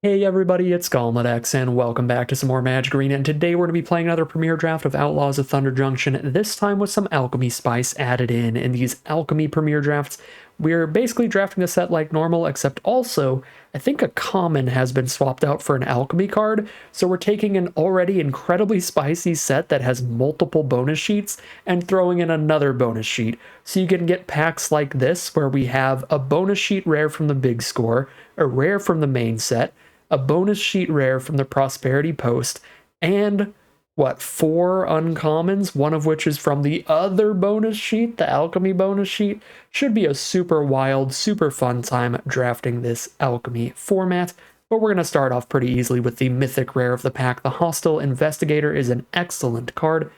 Hey everybody, it's GauntletX, and welcome back to some more Magic Arena, and today we're going to be playing another Premier Draft of Outlaws of Thunder Junction, this time with some Alchemy Spice added in. In these Alchemy Premier Drafts, we're basically drafting the set like normal, except also, I think a common has been swapped out for an Alchemy card, so we're taking an already incredibly spicy set that has multiple bonus sheets, and throwing in another bonus sheet. So you can get packs like this, where we have a bonus sheet rare from the big score, a rare from the main set, a bonus sheet rare from the Prosperity Post, and four uncommons, one of which is from the other bonus sheet, the Alchemy bonus sheet. Should be a super wild, super fun time drafting this Alchemy format. But we're going to start off pretty easily with the mythic rare of the pack. The Hostile Investigator is an excellent card.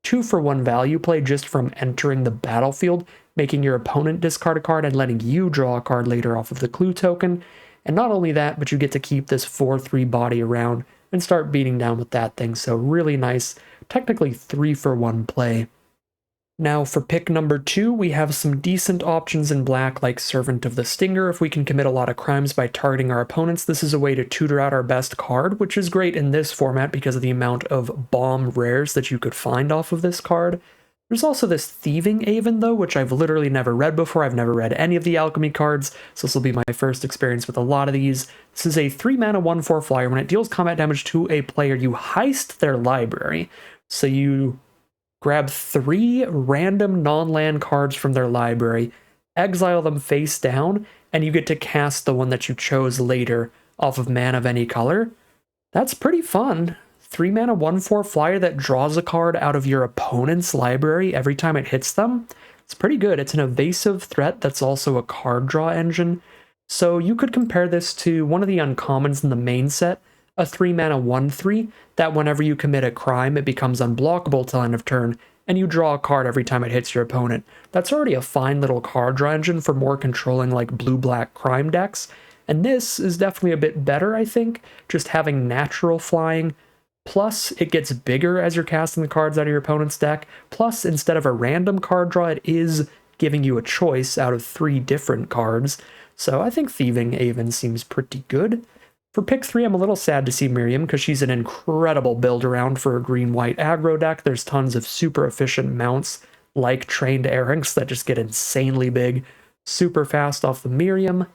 2-for-1 value play just from entering the battlefield, making your opponent discard a card and letting you draw a card later off of the clue token. And not only that, but you get to keep this 4/3 body around and start beating down with that thing. So really nice, technically 3-for-1 play. Now for pick number 2, we have some decent options in black like Servant of the Stinger. If we can commit a lot of crimes by targeting our opponents, this is a way to tutor out our best card, which is great in this format because of the amount of bomb rares that you could find off of this card. There's also this Thieving Aven, though, which I've literally never read before. I've never read any of the Alchemy cards, so this will be my first experience with a lot of these. This is a 3-mana 1/4 flyer. When it deals combat damage to a player, you heist their library. So you grab 3 random non-land cards from their library, exile them face down, and you get to cast the one that you chose later off of mana of any color. That's pretty fun. 3-mana 1/4 flyer that draws a card out of your opponent's library every time it hits them. It's pretty good. It's an evasive threat that's also a card draw engine. So you could compare this to one of the uncommons in the main set, a 3-mana 1/3, that whenever you commit a crime, it becomes unblockable till end of turn, and you draw a card every time it hits your opponent. That's already a fine little card draw engine for more controlling like blue-black crime decks, and this is definitely a bit better, I think, just having natural flying. Plus, it gets bigger as you're casting the cards out of your opponent's deck. Plus, instead of a random card draw, it is giving you a choice out of 3 different cards. So I think Thieving Aven seems pretty good. For pick 3, I'm a little sad to see Miriam because she's an incredible build-around for a green-white aggro deck. There's tons of super efficient mounts like Trained Erranks that just get insanely big, super fast off the Miriam.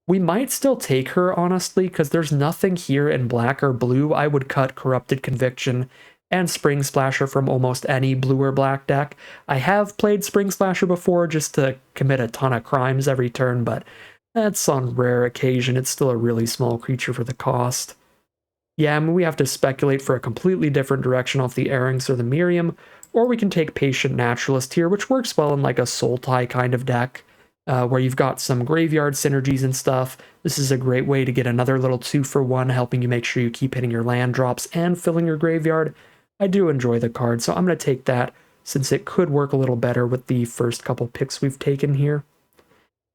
We might still take her, honestly, because there's nothing here in black or blue. I would cut Corrupted Conviction and Spring Splasher from almost any blue or black deck. I have played Spring Splasher before just to commit a ton of crimes every turn, but that's on rare occasion. It's still a really small creature for the cost. Yeah, I mean, we have to speculate for a completely different direction off the Errangs or the Miriam, or we can take Patient Naturalist here, which works well in like a Sultai kind of deck. Where you've got some graveyard synergies and stuff. This is a great way to get another little 2-for-1, helping you make sure you keep hitting your land drops and filling your graveyard. I do enjoy the card, so I'm going to take that since it could work a little better with the first couple picks we've taken here.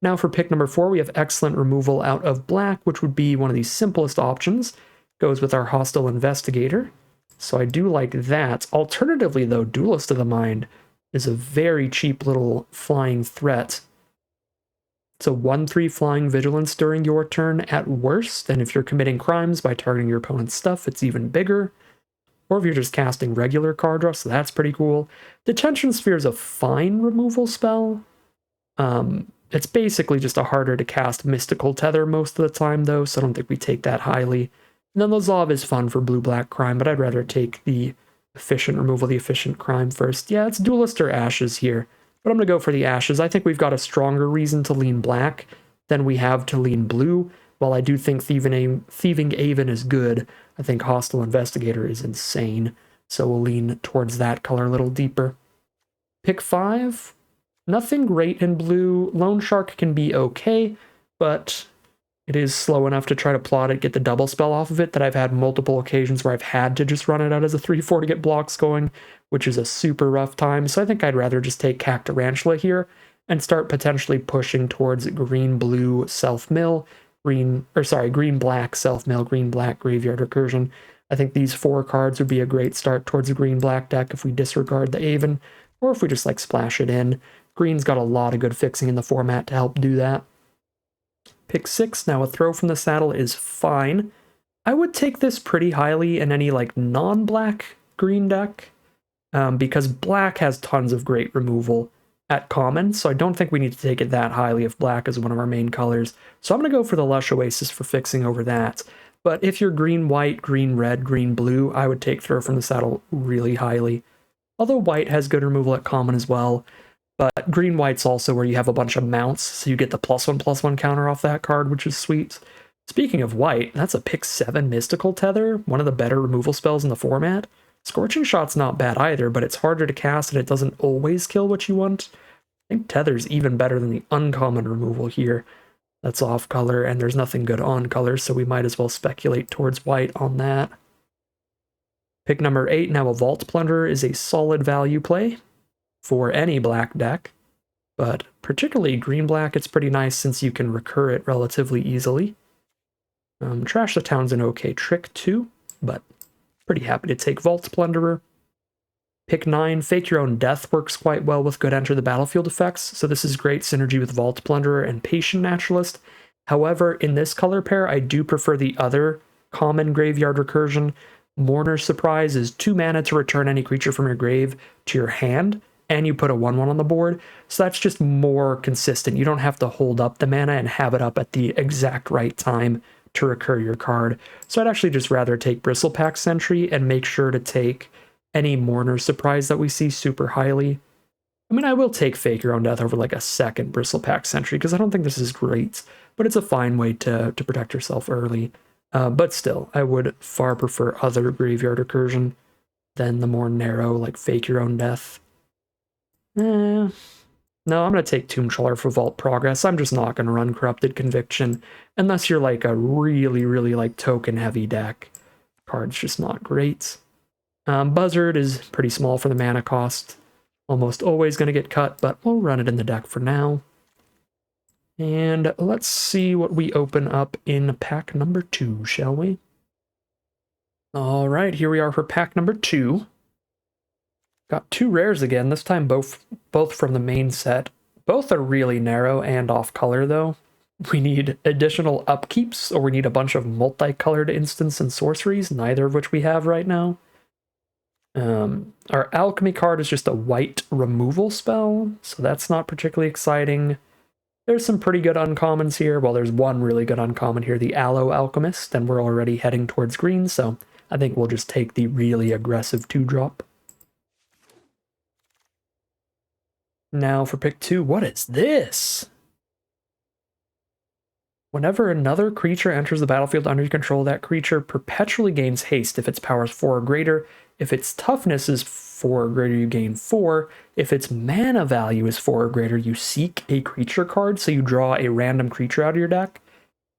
Now for pick number 4, we have excellent removal out of black, which would be one of the simplest options. Goes with our Hostile Investigator, so I do like that. Alternatively, though, Duelist of the Mind is a very cheap little flying threat. It's a 1/3 flying vigilance during your turn at worst, and if you're committing crimes by targeting your opponent's stuff, it's even bigger. Or if you're just casting regular card draw, so that's pretty cool. Detention Sphere is a fine removal spell. It's basically just a harder to cast Mystical Tether most of the time, though, so I don't think we take that highly. And then Lazav is fun for blue-black crime, but I'd rather take the efficient removal, the efficient crime first. Yeah, it's Duelist or Ashes here. But I'm going to go for the Ashes. I think we've got a stronger reason to lean black than we have to lean blue. While I do think Thieving Aven is good, I think Hostile Investigator is insane. So we'll lean towards that color a little deeper. Pick 5. Nothing great in blue. Loan Shark can be okay, but it is slow enough to try to plot it, get the double spell off of it, that I've had multiple occasions where I've had to just run it out as a 3/4 to get blocks going, which is a super rough time. So I think I'd rather just take Cactarantula here and start potentially pushing towards green-blue self-mill, green-black self-mill, green-black graveyard recursion. I think these 4 cards would be a great start towards a green-black deck if we disregard the Aven, or if we just like splash it in. Green's got a lot of good fixing in the format to help do that. Pick 6, now a Throw from the Saddle is fine. I would take this pretty highly in any like non-black green deck, because black has tons of great removal at common, so I don't think we need to take it that highly if black is one of our main colors. So I'm going to go for the Lush Oasis for fixing over that. But if you're green white, green red, green blue, I would take Throw from the Saddle really highly. Although white has good removal at common as well. But green white's also where you have a bunch of mounts, so you get the +1/+1 counter off that card, which is sweet. Speaking of white, that's a pick 7 Mystical Tether, one of the better removal spells in the format. Scorching Shot's not bad either, but it's harder to cast and it doesn't always kill what you want. I think Tether's even better than the uncommon removal here. That's off color, and there's nothing good on color, so we might as well speculate towards white on that. Pick number 8, now a Vault Plunderer is a solid value play for any black deck, but particularly green-black, it's pretty nice since you can recur it relatively easily. Trash the Town's an okay trick too, but pretty happy to take Vault Plunderer. Pick 9, Fake Your Own Death works quite well with good Enter the Battlefield effects, so this is great synergy with Vault Plunderer and Patient Naturalist. However, in this color pair, I do prefer the other common graveyard recursion. Mourner's Surprise is 2 mana to return any creature from your grave to your hand, and you put a 1/1 on the board, so that's just more consistent. You don't have to hold up the mana and have it up at the exact right time to recur your card. So I'd actually just rather take Bristlepack Sentry and make sure to take any Mourner's Surprise that we see super highly. I mean, I will take Fake Your Own Death over like a second Bristlepack Sentry because I don't think this is great, but it's a fine way to protect yourself early. But still, I would far prefer other graveyard recursion than the more narrow, like Fake Your Own Death. No, I'm going to take Tomb Trawler for Vault Progress. I'm just not going to run Corrupted Conviction unless you're like a really, really like token-heavy deck. Card's just not great. Buzzard is pretty small for the mana cost. Almost always going to get cut, but we'll run it in the deck for now. And let's see what we open up in pack number 2, shall we? All right, here we are for pack number 2. Got 2 rares again, this time both from the main set. Both are really narrow and off color though. We need additional upkeeps, or we need a bunch of multicolored instants and sorceries, neither of which we have right now. Our alchemy card is just a white removal spell, so that's not particularly exciting. There's some pretty good uncommons here. Well, there's one really good uncommon here, the Aloe Alchemist, and we're already heading towards green, so I think we'll just take the really aggressive 2-drop. Now for pick 2, what is this? Whenever another creature enters the battlefield under your control, that creature perpetually gains haste if its power is 4 or greater. If its toughness is 4 or greater, you gain 4. If its mana value is 4 or greater, you seek a creature card, so you draw a random creature out of your deck.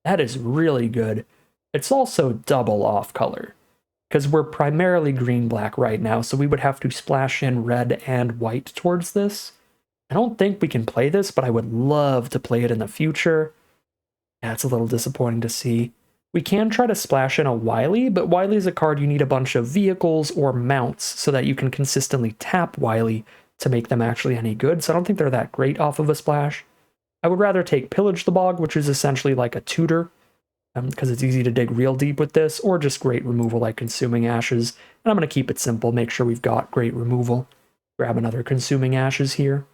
That is really good. It's also double off color, because we're primarily green-black right now, so we would have to splash in red and white towards this. I don't think we can play this, but I would love to play it in the future. Yeah, it's a little disappointing to see. We can try to splash in a Wily, but Wily is a card you need a bunch of vehicles or mounts so that you can consistently tap Wily to make them actually any good, so I don't think they're that great off of a splash. I would rather take Pillage the Bog, which is essentially like a tutor, because it's easy to dig real deep with this, or just great removal like Consuming Ashes. And I'm going to keep it simple, make sure we've got great removal. Grab another Consuming Ashes here.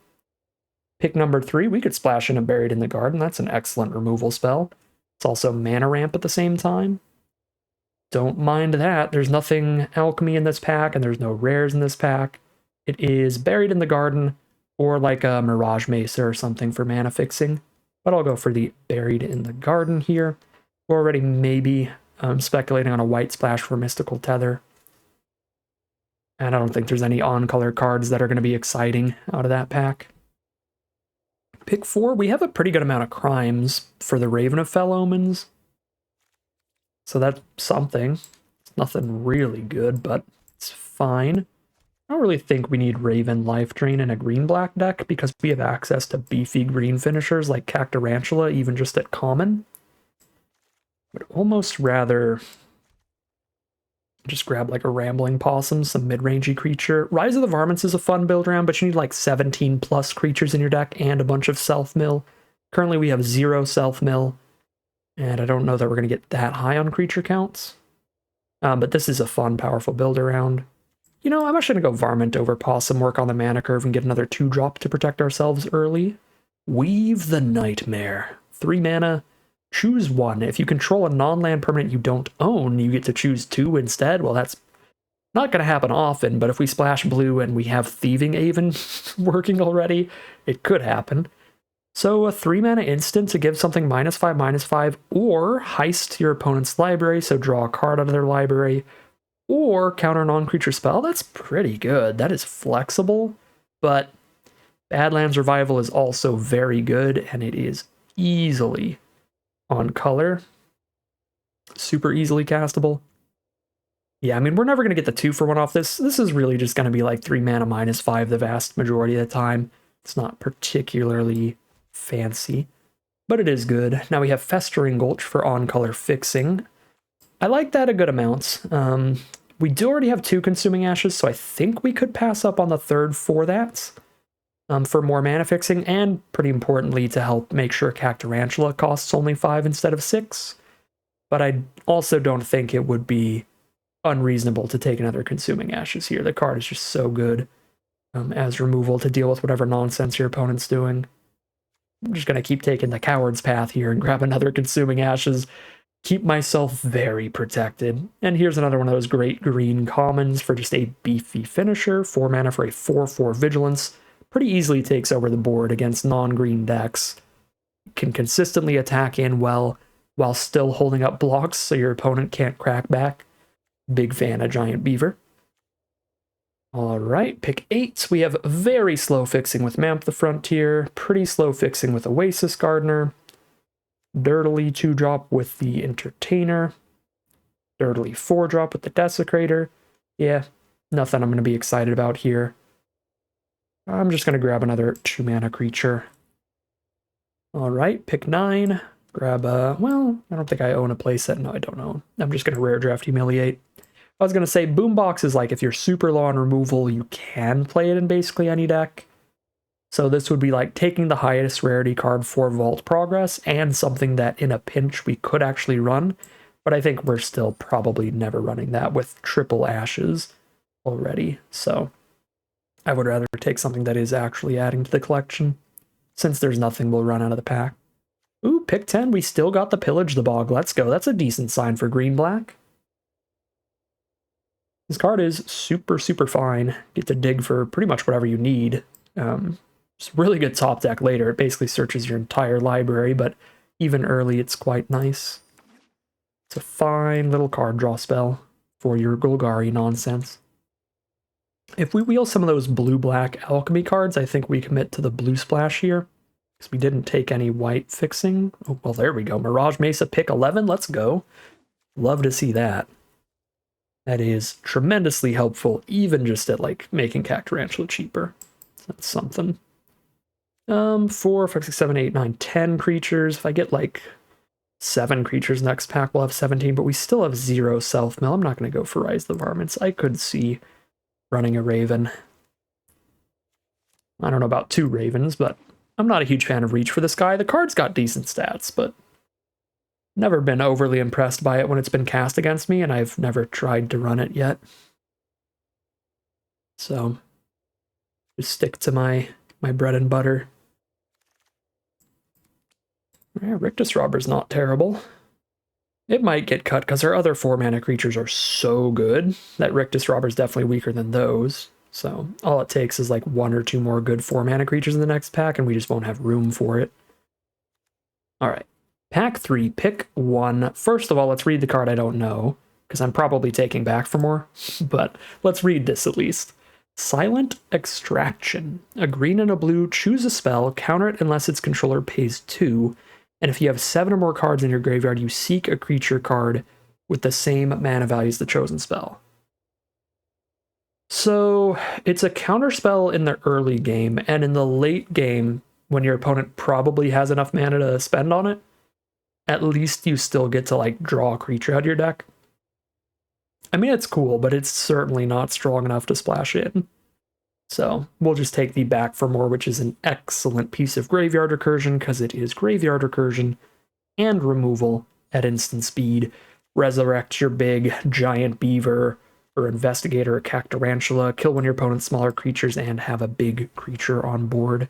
Pick number 3, we could splash in a Buried in the Garden. That's an excellent removal spell. It's also mana ramp at the same time. Don't mind that. There's nothing alchemy in this pack, and there's no rares in this pack. It is Buried in the Garden, or like a Mirage Mesa or something for mana fixing. But I'll go for the Buried in the Garden here. We're already maybe speculating on a white splash for Mystical Tether. And I don't think there's any on-color cards that are going to be exciting out of that pack. Pick 4, we have a pretty good amount of crimes for the Raven of Fell Omens. So that's something. It's nothing really good, but it's fine. I don't really think we need Raven Life Drain in a green-black deck because we have access to beefy green finishers like Cactarantula, even just at common. Would almost rather just grab like a Rambling Possum, some mid-rangey creature. Rise of the Varmints is a fun build round, but you need like 17 plus creatures in your deck and a bunch of self-mill. Currently we have 0 self-mill, and I don't know that we're going to get that high on creature counts. But this is a fun, powerful build around. You know, I'm actually going to go Varmint over Possum, work on the mana curve, and get another 2-drop to protect ourselves early. Weave the Nightmare. 3 mana, choose 1. If you control a non-land permanent you don't own, you get to choose 2 instead. Well, that's not going to happen often, but if we splash blue and we have Thieving Aven working already, it could happen. So a 3 mana instant to give something -5/-5, or heist your opponent's library, so draw a card out of their library, or counter a non-creature spell. That's pretty good. That is flexible, but Badlands Revival is also very good, and it is easily on color. Super easily castable. Yeah, I mean, we're never going to get the 2-for-1 off this. This is really just going to be like 3 mana -5 the vast majority of the time. It's not particularly fancy, but it is good. Now we have Festering Gulch for on-color fixing. I like that a good amount. We do already have 2 Consuming Ashes, so I think we could pass up on the 3rd for that. For more mana fixing, and pretty importantly to help make sure Cactarantula costs only 5 instead of 6. But I also don't think it would be unreasonable to take another Consuming Ashes here. The card is just so good as removal to deal with whatever nonsense your opponent's doing. I'm just going to keep taking the coward's path here and grab another Consuming Ashes. Keep myself very protected. And here's another one of those great green commons for just a beefy finisher. 4 mana for a 4/4 Vigilance. Pretty easily takes over the board against non-green decks. Can consistently attack in well while still holding up blocks so your opponent can't crack back. Big fan of Giant Beaver. Alright, pick 8. We have very slow fixing with Mamp the Frontier, pretty slow fixing with Oasis Gardener, dirtily 2-drop with the Entertainer, dirtily 4-drop with the Desecrator. Yeah, nothing I'm going to be excited about here. I'm just going to grab another 2-mana creature. Alright, pick 9. Grab a... well, I don't think I own a playset. No, I don't know. I'm just going to rare draft Humiliate. I was going to say, Boombox is like, if you're super low on removal, you can play it in basically any deck. So this would be like taking the highest rarity card for Vault Progress, and something that in a pinch we could actually run. But I think we're still probably never running that with triple Ashes already. So I would rather take something that is actually adding to the collection, since there's nothing we'll run out of the pack. Ooh, pick 10, we still got the Pillage the Bog. Let's go. That's a decent sign for green-black. This card is super, super fine. Get to dig for pretty much whatever you need. It's really good top deck later. It basically searches your entire library, but even early it's quite nice. It's a fine little card draw spell for your Golgari nonsense. If we wheel some of those blue-black alchemy cards, I think we commit to the blue splash here, because we didn't take any white fixing. Oh, well, there we go. Mirage Mesa, pick 11. Let's go. Love to see that. That is tremendously helpful, even just at, like, making Cactarantula cheaper. That's something. 4, 5, 6, 7, 8, 9, 10 creatures. If I get, like, 7 creatures next pack, we'll have 17, but we still have 0 self-mill. I'm not going to go for Rise the Varmints. I could see running a Raven. I don't know about 2 Ravens, but I'm not a huge fan of Reach for this guy. The card's got decent stats, but never been overly impressed by it when it's been cast against me, and I've never tried to run it yet. So, just stick to my bread and butter. Yeah, Rictus Robber's not terrible. It might get cut because our other 4-mana creatures are so good that Rictus Robber's definitely weaker than those. So all it takes is like 1 or 2 more good 4-mana creatures in the next pack, and we just won't have room for it. Alright. Pack 3, pick 1. First of all, let's read the card I don't know, because I'm probably taking back for more, but let's read this at least. Silent Extraction. A green and a blue, choose a spell, counter it unless its controller pays 2, and if you have 7 or more cards in your graveyard, you seek a creature card with the same mana value as the chosen spell. So, it's a counter spell in the early game, and in the late game, when your opponent probably has enough mana to spend on it, at least you still get to, like, draw a creature out of your deck. I mean, it's cool, but it's certainly not strong enough to splash in. So, we'll just take the Back for More, which is an excellent piece of graveyard recursion, because it is graveyard recursion and removal at instant speed. resurrect your big giant beaver or investigator or cactarantula, kill one of your opponent's smaller creatures, and have a big creature on board.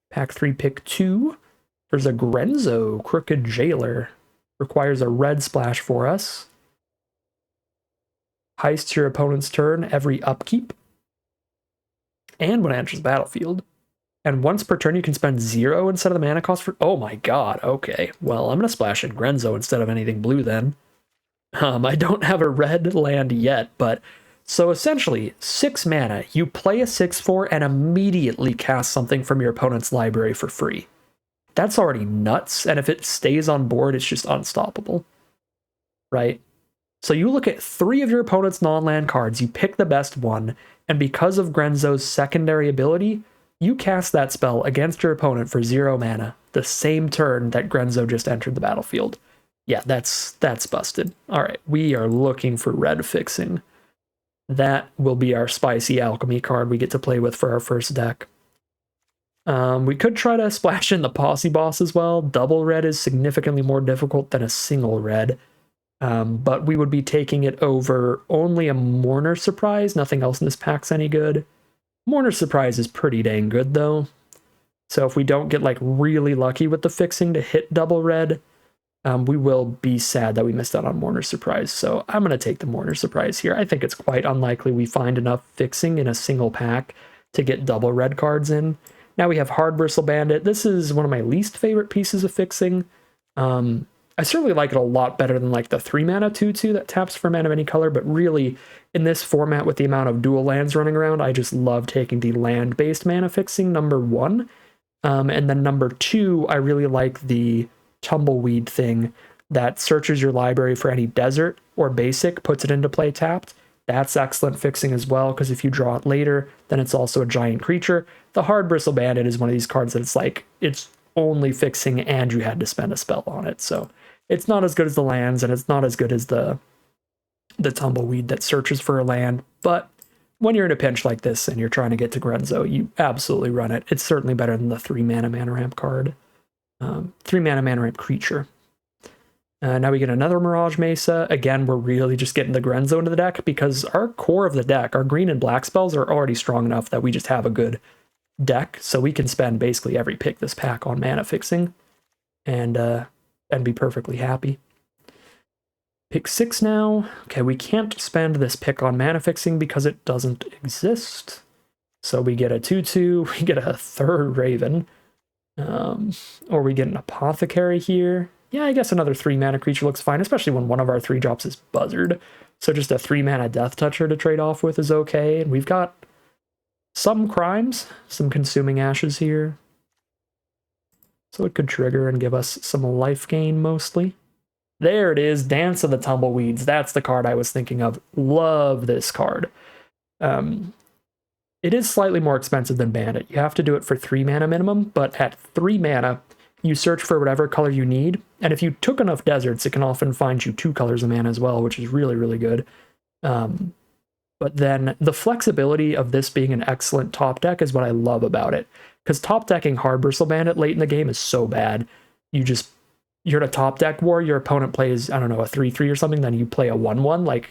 Pack 3, pick 2. There's a Grenzo, Crooked Jailer. Requires a red splash for us. Heist your opponent's turn every upkeep. And when it enters the battlefield. And once per turn, you can spend 0 instead of the mana cost for... Oh my god, okay. Well, I'm going to splash in Grenzo instead of anything blue then. I don't have a red land yet, but... So essentially, 6 mana, you play a 6/4 and immediately cast something from your opponent's library for free. That's already nuts, and if it stays on board, it's just unstoppable. Right? So you look at 3 of your opponent's non-land cards, you pick the best one, and because of Grenzo's secondary ability, you cast that spell against your opponent for 0 mana, the same turn that Grenzo just entered the battlefield. Yeah, that's busted. Alright, we are looking for red fixing. That will be our spicy alchemy card we get to play with for our first deck. We could try to splash in the Posse Boss as well. Double red is significantly more difficult than a single red. But we would be taking it over only a Mourner Surprise. Nothing else in this pack's any good. Mourner Surprise is pretty dang good, though. So if we don't get, like, really lucky with the fixing to hit double red, we will be sad that we missed out on Mourner Surprise. So I'm going to take the Mourner Surprise here. I think it's quite unlikely we find enough fixing in a single pack to get double red cards in. Now we have Hard Bristle Bandit. This is one of my least favorite pieces of fixing. I certainly like it a lot better than like the 3 mana 2/2 that taps for mana of any color, but really in this format with the amount of dual lands running around, I just love taking the land-based mana fixing, number 1. And then number 2, I really like the Tumbleweed thing that searches your library for any desert or basic, puts it into play tapped. That's excellent fixing as well, because if you draw it later, then it's also a giant creature. The Hard Bristle Bandit is one of these cards that it's like, it's only fixing and you had to spend a spell on it. So it's not as good as the lands, and it's not as good as the Tumbleweed that searches for a land. But when you're in a pinch like this and you're trying to get to Grenzo, you absolutely run it. It's certainly better than the 3 mana mana ramp card. 3 mana mana ramp creature. Now we get another Mirage Mesa. Again, we're really just getting the Grenzo into the deck because our core of the deck, our green and black spells, are already strong enough that we just have a good deck. So we can spend basically every pick this pack on mana fixing and be perfectly happy. Pick 6 now. Okay, we can't spend this pick on mana fixing because it doesn't exist. So we get a 2/2, we get a 3rd Raven. Or we get an Apothecary here. Yeah, I guess another 3 mana creature looks fine, especially when one of our 3 drops is Buzzard. So just a 3 mana Death Toucher to trade off with is okay. And we've got some crimes, some Consuming Ashes here. So it could trigger and give us some life gain mostly. There it is, Dance of the Tumbleweeds. That's the card I was thinking of. Love this card. It is slightly more expensive than Bandit. You have to do it for 3 mana minimum, but at 3 mana, you search for whatever color you need, and if you took enough deserts, it can often find you 2 colors of mana as well, which is really, really good. But then the flexibility of this being an excellent top deck is what I love about it, because top decking Hard Bristle Bandit late in the game is so bad. You're in a top deck war, your opponent plays, I don't know, a 3/3 or something, then you play a 1/1, like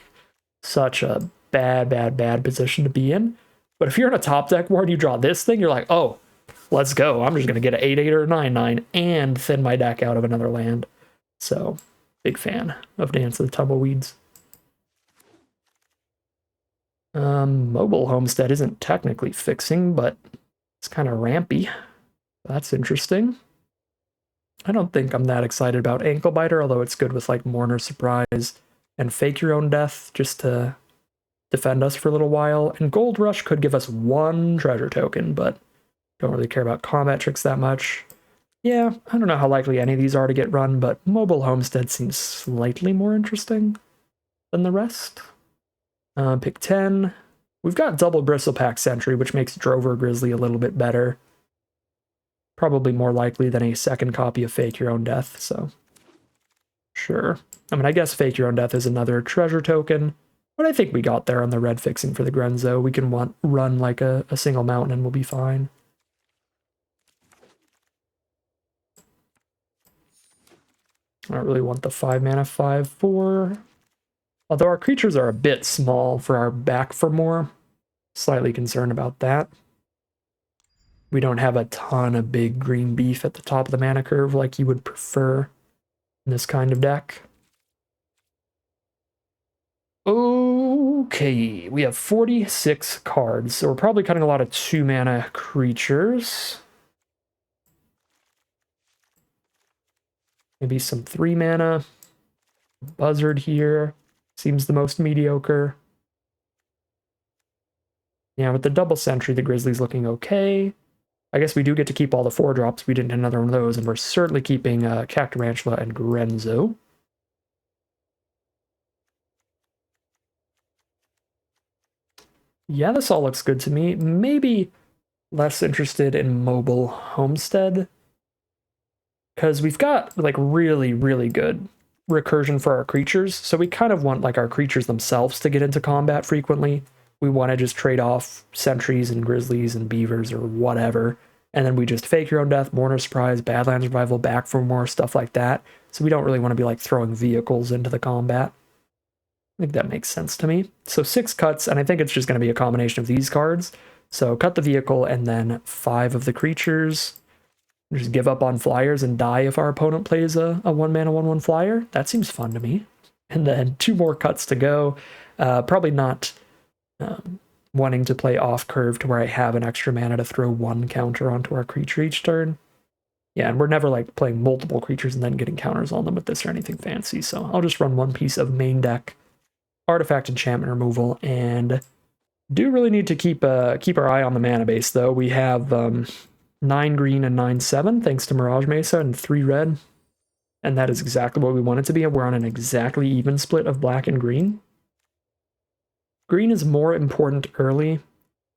such a bad position to be in. But if you're in a top deck war and you draw this thing, you're like, oh, let's go. I'm just going to get an 8/8 or 9/9 and thin my deck out of another land. So, big fan of Dance of the Tumbleweeds. Mobile Homestead isn't technically fixing, but it's kind of rampy. That's interesting. I don't think I'm that excited about Ankle Biter, although it's good with like Mourner Surprise and Fake Your Own Death just to defend us for a little while. And Gold Rush could give us 1 treasure token, but don't really care about combat tricks that much. Yeah, I don't know how likely any of these are to get run, but Mobile Homestead seems slightly more interesting than the rest. Pick 10. We've got double Bristlepack Sentry, which makes Drover Grizzly a little bit better. Probably more likely than a second copy of Fake Your Own Death, so sure. I mean, I guess Fake Your Own Death is another treasure token, but I think we got there on the red fixing for the Grenzo. We can run like a single mountain and we'll be fine. I don't really want the 5 mana 5/4. Although our creatures are a bit small for our back for more. Slightly concerned about that. We don't have a ton of big green beef at the top of the mana curve like you would prefer in this kind of deck. Okay, we have 46 cards, so we're probably cutting a lot of 2 mana creatures. Maybe some 3 mana. Buzzard here seems the most mediocre. Yeah, with the double sentry, the Grizzly's looking okay. I guess we do get to keep all the 4-drops. We didn't hit another one of those, and we're certainly keeping Cactarantula and Grenzo. Yeah, this all looks good to me. Maybe less interested in Mobile Homestead, because we've got like really, really good recursion for our creatures, so we kind of want like our creatures themselves to get into combat frequently. We want to just trade off sentries and grizzlies and beavers or whatever, and then we just fake your own death, Mourner Surprise, Badlands Revival, back for more, stuff like that. So we don't really want to be like throwing vehicles into the combat. I think that makes sense to me. So 6 cuts, and I think it's just going to be a combination of these cards. So cut the vehicle and then 5 of the creatures. Just give up on flyers and die if our opponent plays a 1-mana 1/1 flyer. That seems fun to me. And then 2 more cuts to go. Probably not wanting to play off curve to where I have an extra mana to throw 1 counter onto our creature each turn. Yeah, and we're never like playing multiple creatures and then getting counters on them with this or anything fancy. So I'll just run 1 piece of main deck artifact enchantment removal, and do really need to keep our eye on the mana base though. We have 9 green and 9/7 thanks to Mirage Mesa, and 3 red, and that is exactly what we want it to be. We're on an exactly even split of black and green. Green is more important early,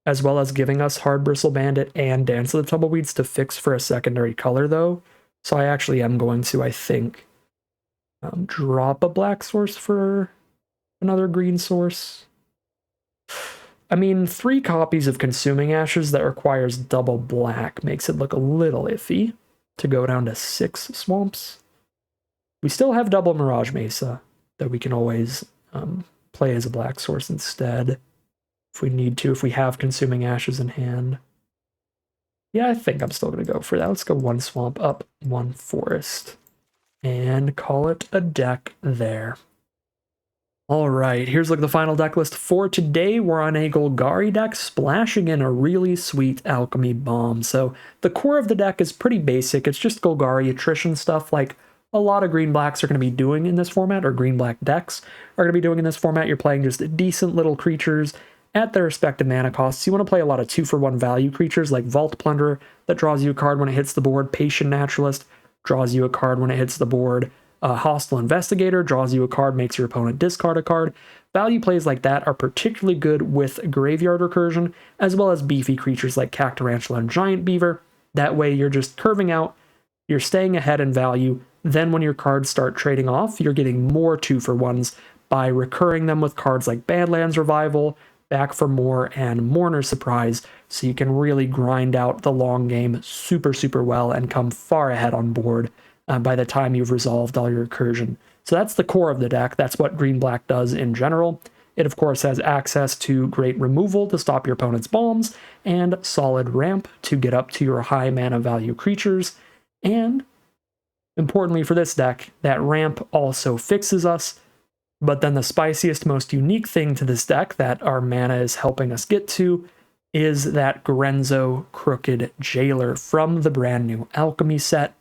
as well as giving us Hard Bristle Bandit and Dance of the Tumbleweeds to fix for a secondary color though. So I actually am going to, I think, drop a black source for another green source. I mean, 3 copies of Consuming Ashes that requires double black makes it look a little iffy to go down to 6 swamps. We still have double Mirage Mesa that we can always play as a black source instead if we need to, if we have Consuming Ashes in hand. Yeah, I think I'm still going to go for that. Let's go 1 swamp up, 1 forest, and call it a deck there. All right, here's like the final deck list for today. We're on a Golgari deck, splashing in a really sweet alchemy bomb. So the core of the deck is pretty basic. It's just Golgari attrition stuff like a lot of green-blacks are going to be doing in this format, or green-black decks are going to be doing in this format. You're playing just decent little creatures at their respective mana costs. You want to play a lot of 2-for-1 value creatures like Vault Plunderer that draws you a card when it hits the board, Patient Naturalist draws you a card when it hits the board, Hostile Investigator draws you a card, makes your opponent discard a card. Value plays like that are particularly good with graveyard recursion, as well as beefy creatures like Cactarantula and Giant Beaver. That way you're just curving out, you're staying ahead in value. Then when your cards start trading off, you're getting more 2-for-1s by recurring them with cards like Badlands Revival, Back for More, and Mourner Surprise, so you can really grind out the long game super, super well and come far ahead on board by the time you've resolved all your recursion. So that's the core of the deck. That's what green-black does in general. It, of course, has access to great removal to stop your opponent's bombs, and solid ramp to get up to your high mana value creatures. And, importantly for this deck, that ramp also fixes us. But then the spiciest, most unique thing to this deck that our mana is helping us get to is that Grenzo Crooked Jailer from the brand new Alchemy set.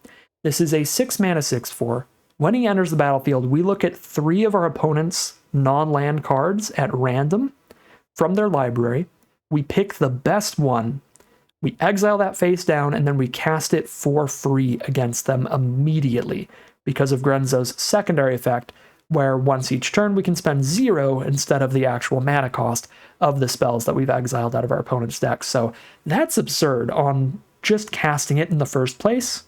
This is a 6-mana 6/4. When he enters the battlefield, we look at 3 of our opponent's non-land cards at random from their library. We pick the best one, we exile that face down, and then we cast it for free against them immediately because of Grenzo's secondary effect, where once each turn we can spend 0 instead of the actual mana cost of the spells that we've exiled out of our opponent's deck. So that's absurd on just casting it in the first place.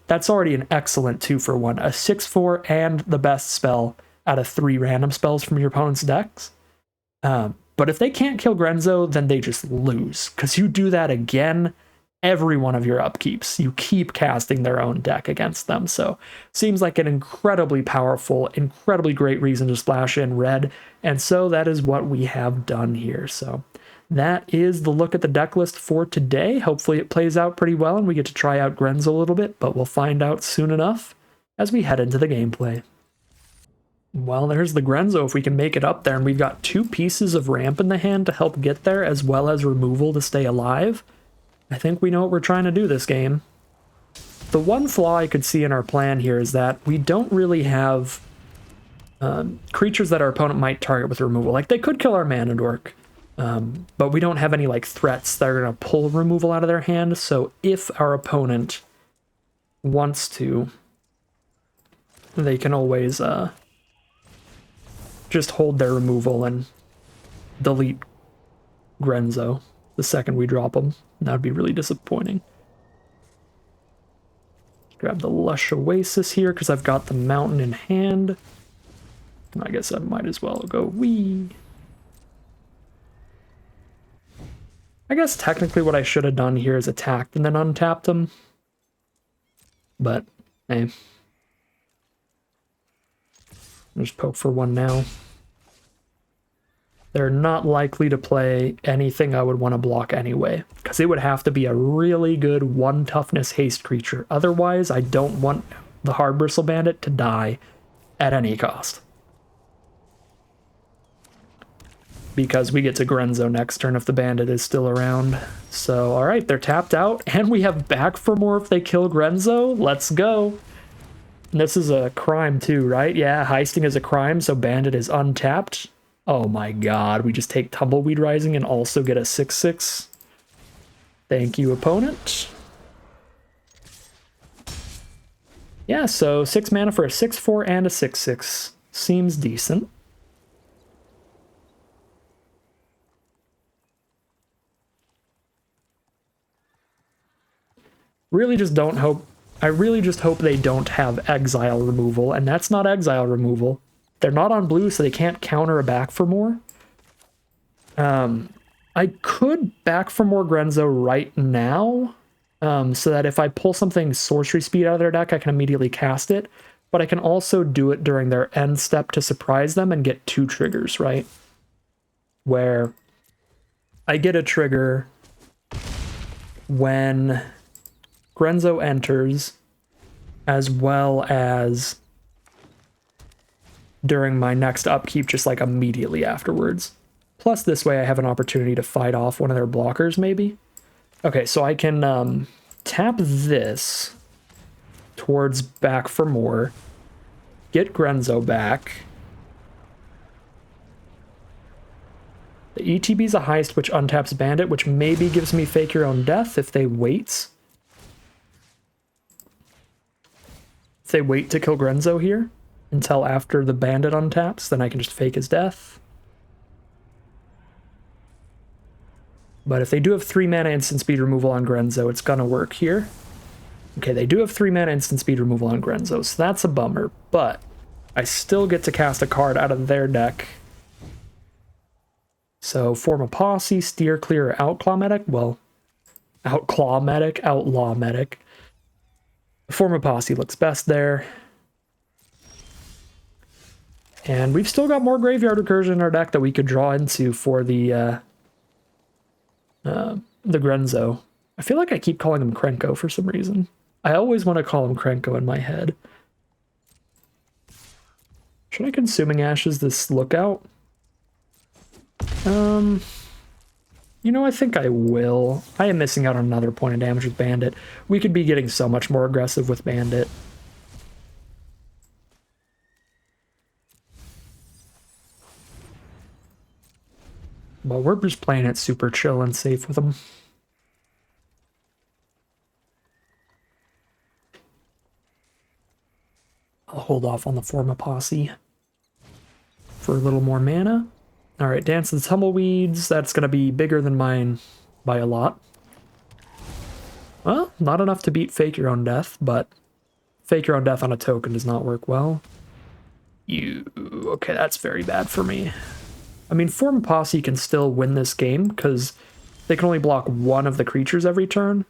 That's already an excellent 2-for-1, a 6/4 and the best spell out of 3 random spells from your opponent's decks. But if they can't kill Grenzo, then they just lose, because you do that again, every one of your upkeeps. You keep casting their own deck against them. So seems like an incredibly powerful, incredibly great reason to splash in red. And so that is what we have done here. So that is the look at the deck list for today. Hopefully it plays out pretty well and we get to try out Grenzo a little bit, but we'll find out soon enough as we head into the gameplay. Well, there's the Grenzo if we can make it up there, and we've got 2 pieces of ramp in the hand to help get there, as well as removal to stay alive. I think we know what we're trying to do this game. The one flaw I could see in our plan here is that we don't really have creatures that our opponent might target with removal. Like, they could kill our mana dork, but we don't have any like threats that are going to pull removal out of their hand. So if our opponent wants to, they can always just hold their removal and delete Grenzo the second we drop them. That would be really disappointing. Grab the Lush Oasis here because I've got the mountain in hand. I guess I might as well go wee. I guess technically what I should have done here is attacked and then untapped them. But, hey. I'll just poke for 1 now. They're not likely to play anything I would want to block anyway, because it would have to be a really good 1 toughness haste creature. Otherwise, I don't want the Hard Bristle Bandit to die at any cost. Because we get to Grenzo next turn if the bandit is still around. So, alright, they're tapped out, and we have back for more if they kill Grenzo. Let's go. And this is a crime too, right? Yeah, heisting is a crime, so bandit is untapped. Oh my god, we just take Tumbleweed Rising and also get a 6/6. Thank you, opponent. Yeah, so 6 mana for a 6/4 and a 6/6. Seems decent. I really just hope they don't have exile removal, and that's not exile removal. They're not on blue, so they can't counter a back for more. I could back for more Grenzo right now, so that if I pull something sorcery speed out of their deck, I can immediately cast it. But I can also do it during their end step to surprise them and get 2 triggers, right? Where I get a trigger when Grenzo enters, as well as during my next upkeep, just like immediately afterwards. Plus this way I have an opportunity to fight off one of their blockers, maybe. Okay, so I can tap this towards back for more, get Grenzo back. The ETB's a heist, which untaps bandit, which maybe gives me fake your own death if they wait. If they wait to kill Grenzo here until after the bandit untaps, then I can just fake his death. But if they do have 3 mana instant speed removal on Grenzo, it's gonna work here. Okay, they do have 3 mana instant speed removal on Grenzo, so that's a bummer, but I still get to cast a card out of their deck. So form a posse, steer clear, or outlaw medic. Well, outlaw medic. Form a posse looks best there. And we've still got more graveyard recursion in our deck that we could draw into for the Grenzo. I feel like I keep calling him Krenko for some reason. I always want to call him Krenko in my head. Should I Consuming Ashes this lookout? You know, I think I will. I am missing out on another point of damage with Bandit. We could be getting so much more aggressive with Bandit. Well, we're just playing it super chill and safe with them. I'll hold off on the Form a Posse for a little more mana. Alright, Dance of the Tumbleweeds. That's going to be bigger than mine by a lot. Well, not enough to beat Fake Your Own Death, but Fake Your Own Death on a token does not work well. Okay, that's very bad for me. I mean, Form a Posse can still win this game, because they can only block 1 of the creatures every turn.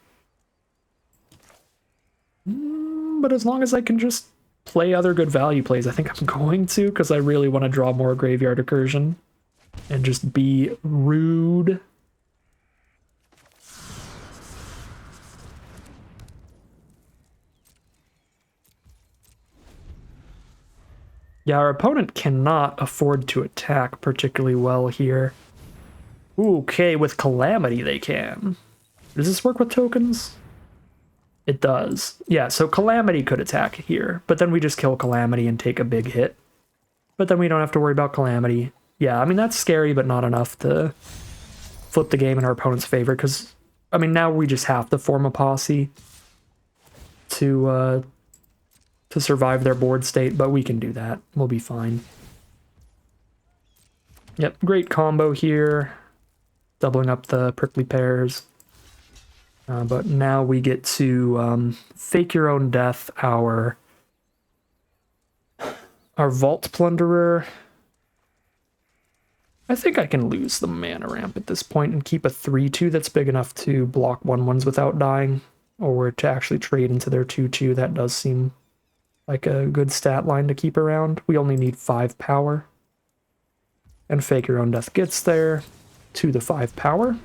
But as long as I can just play other good value plays, I think I'm going to, because I really want to draw more Graveyard Recursion and just be rude. Yeah, our opponent cannot afford to attack particularly well here. Okay, with Calamity they can. Does this work with tokens? It does. Yeah, so Calamity could attack here, but then we just kill Calamity and take a big hit. But then we don't have to worry about Calamity. Yeah, I mean, that's scary, but not enough to flip the game in our opponent's favor, because, I mean, now we just have to form a posse to survive their board state, but we can do that. We'll be fine. Yep, great combo here. Doubling up the prickly pears. But now we get to fake your own death our Vault Plunderer. I think I can lose the mana ramp at this point and keep a 3-2 that's big enough to block 1/1s without dying, or to actually trade into their 2-2. That does seem like a good stat line to keep around. We only need 5 power. And Fake Your Own Death gets there to the 5 power.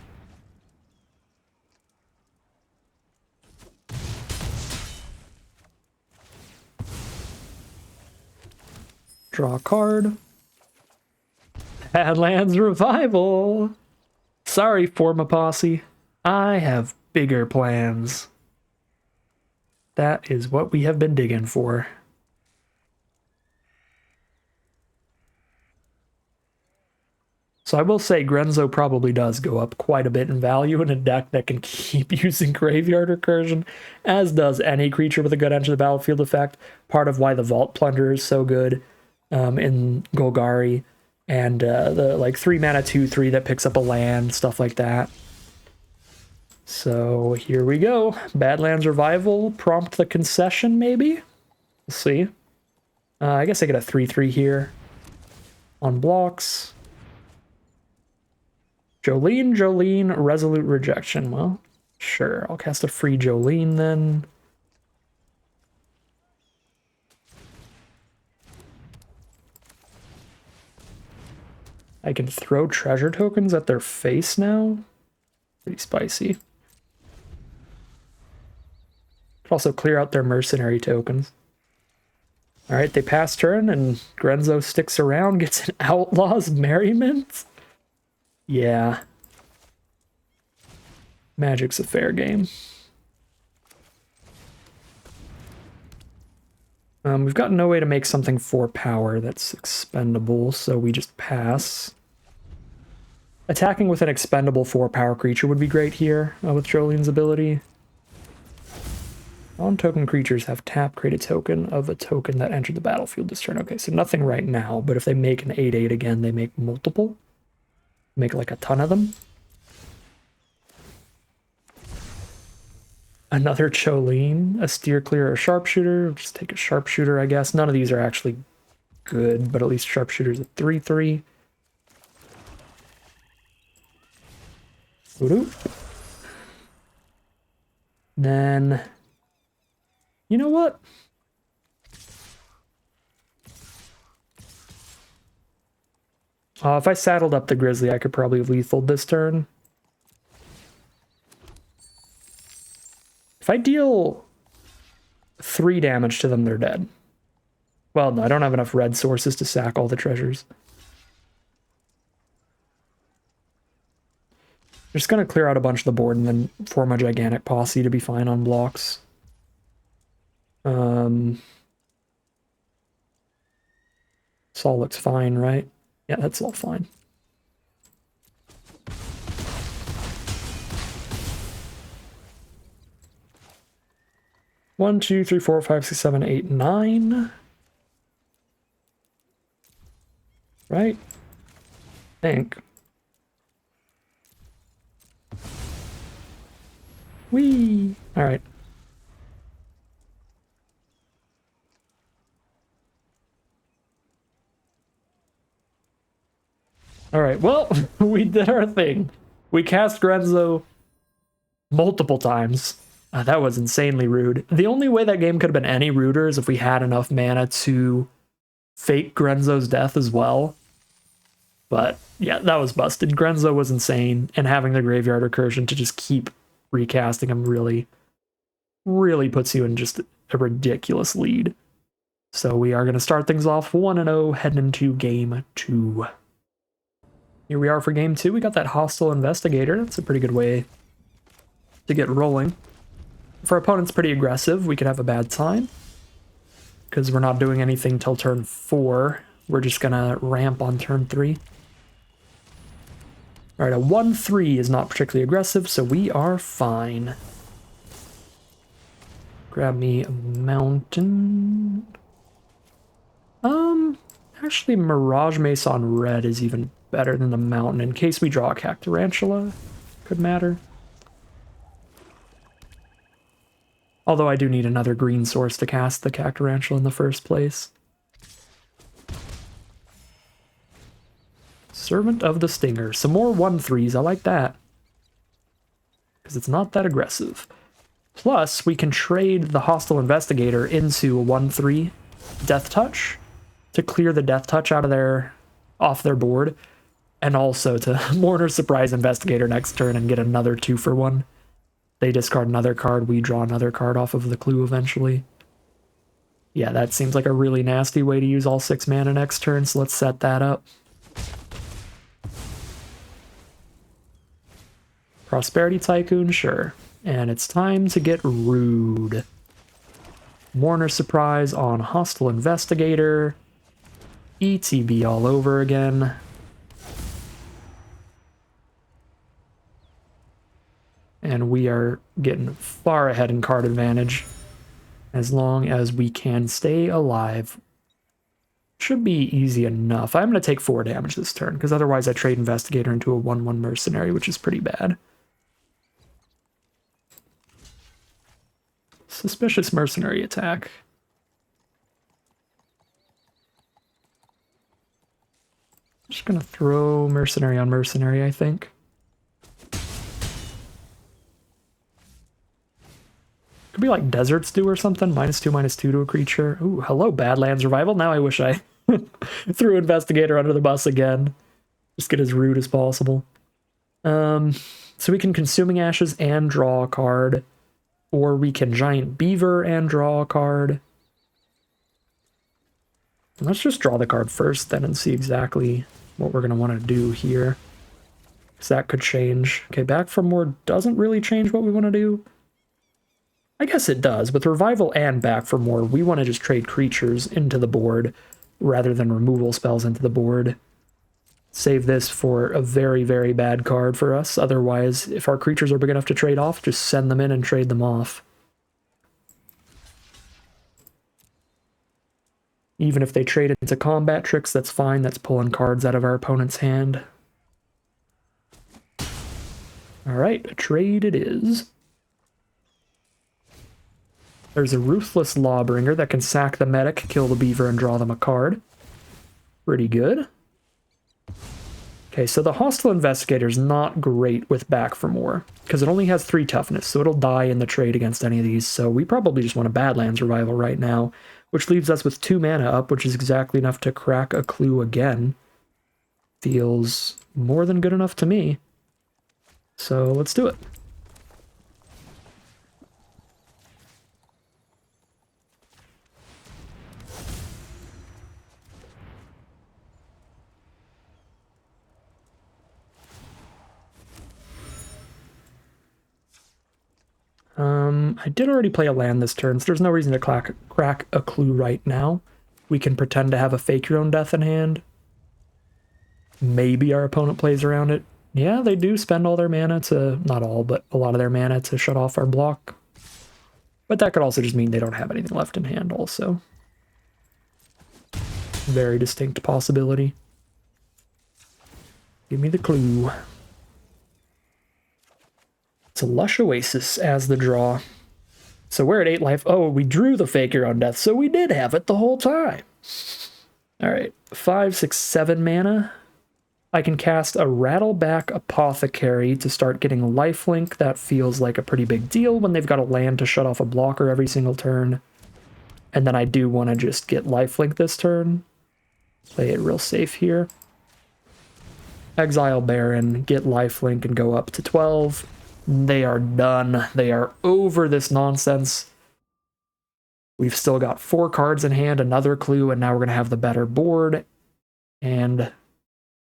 Draw a card. Badlands Revival! Sorry, Forma Posse. I have bigger plans. That is what we have been digging for. So I will say Grenzo probably does go up quite a bit in value in a deck that can keep using Graveyard Recursion, as does any creature with a good enter the battlefield effect. Part of why the Vault Plunderer is so good in Golgari, and the like 3 mana 2/3 that picks up a land, stuff like that. So here we go. Badlands Revival, prompt the concession, maybe? We'll see. I guess I get a 3/3 here on blocks. Jolene, Resolute Rejection. Well, sure, I'll cast a free Jolene then. I can throw treasure tokens at their face now. Pretty spicy. Could also clear out their mercenary tokens. Alright, they pass turn and Grenzo sticks around, gets an Outlaws Merriment. Yeah. Magic's a fair game. We've got no way to make something 4 power that's expendable, so we just pass. Attacking with an expendable 4 power creature would be great here with Jolene's ability. Non-token creatures have tap, create a token of a token that entered the battlefield this turn. Okay, so nothing right now, but if they make an 8/8 again, they make multiple. Make like a ton of them. Another Jolene, a steer clear, or a sharpshooter. Just take a sharpshooter, I guess. None of these are actually good, but at least sharpshooter's a 3/3. Then, you know what? If I saddled up the Grizzly, I could probably have lethaled this turn. If I deal 3 damage to them, they're dead. Well, no, I don't have enough red sources to sack all the treasures. Just gonna clear out a bunch of the board and then form a gigantic posse to be fine on blocks. This all looks fine, right? Yeah, that's all fine. One, two, three, four, five, six, seven, eight, 9. Right? I think. Whee! Alright. Alright, well, we did our thing. We cast Grenzo multiple times. That was insanely rude. The only way that game could have been any ruder is if we had enough mana to fake Grenzo's death as well. But yeah, that was busted. Grenzo was insane, and having the graveyard recursion to just keep recasting him really, really puts you in just a ridiculous lead. So we are going to start things off 1-0, heading into game 2. Here we are for game 2. We got that Hostile Investigator. That's a pretty good way to get rolling. If our opponent's pretty aggressive, we could have a bad time, because we're not doing anything till turn 4. We're just going to ramp on turn 3. All right, a 1-3 is not particularly aggressive, so we are fine. Grab me a mountain. Actually, Mirage Mace on red is even better than the mountain, in case we draw a Cactarantula. Could matter. Although I do need another green source to cast the Cactarantula in the first place. Servant of the Stinger. Some more 1-3s. I like that, because it's not that aggressive. Plus, we can trade the Hostile Investigator into a 1-3 Death Touch to clear the Death Touch out of off their board, and also to Mourner's Surprise Investigator next turn and get another 2-for-1. They discard another card, we draw another card off of the clue eventually. Yeah, that seems like a really nasty way to use all 6 mana next turn, so let's set that up. Prosperity Tycoon, sure. And it's time to get rude. Mourner's Surprise on Hostile Investigator. ETB all over again. And we are getting far ahead in card advantage. As long as we can stay alive. Should be easy enough. I'm going to take 4 damage this turn, because otherwise I trade Investigator into a 1-1 Mercenary, which is pretty bad. Suspicious Mercenary attack. Just gonna throw Mercenary on Mercenary, I think. Could be like Desert Stew or something. -2/-2 to a creature. Ooh, hello, Badlands Revival. Now I wish I threw Investigator under the bus again. Just get as rude as possible. So we can Consuming Ashes and draw a card. Or we can Giant Beaver and draw a card. Let's just draw the card first then and see exactly what we're going to want to do here. Because that could change. Okay, Back for More doesn't really change what we want to do. I guess it does. With Revival and Back for More, we want to just trade creatures into the board rather than removal spells into the board. Save this for a very, very bad card for us. Otherwise, if our creatures are big enough to trade off, just send them in and trade them off. Even if they trade into combat tricks, that's fine. That's pulling cards out of our opponent's hand. Alright, a trade it is. There's a Ruthless Lawbringer that can sack the medic, kill the beaver, and draw them a card. Pretty good. Okay, so the Hostile Investigator is not great with Back for More, because it only has 3 toughness, so it'll die in the trade against any of these, so we probably just want a Badlands Revival right now, which leaves us with 2 mana up, which is exactly enough to crack a clue again. Feels more than good enough to me. So let's do it. I did already play a land this turn, so there's no reason to crack a clue right now. We can pretend to have a Fake Your Own Death in hand. Maybe our opponent plays around it. Yeah, they do spend all their mana to, not all, but a lot of their mana to shut off our block. But that could also just mean they don't have anything left in hand also. Very distinct possibility. Give me the clue. It's a Lush Oasis as the draw. So we're at 8 life. Oh, we drew the Fake Your Own Death, so we did have it the whole time. All right, 5, 6, 7 mana. I can cast a Rattleback Apothecary to start getting lifelink. That feels like a pretty big deal when they've got a land to shut off a blocker every single turn. And then I do want to just get lifelink this turn. Play it real safe here. Exile Baron, get lifelink, and go up to 12. They are done. They are over this nonsense. We've still got 4 cards in hand, another clue, and now we're going to have the better board and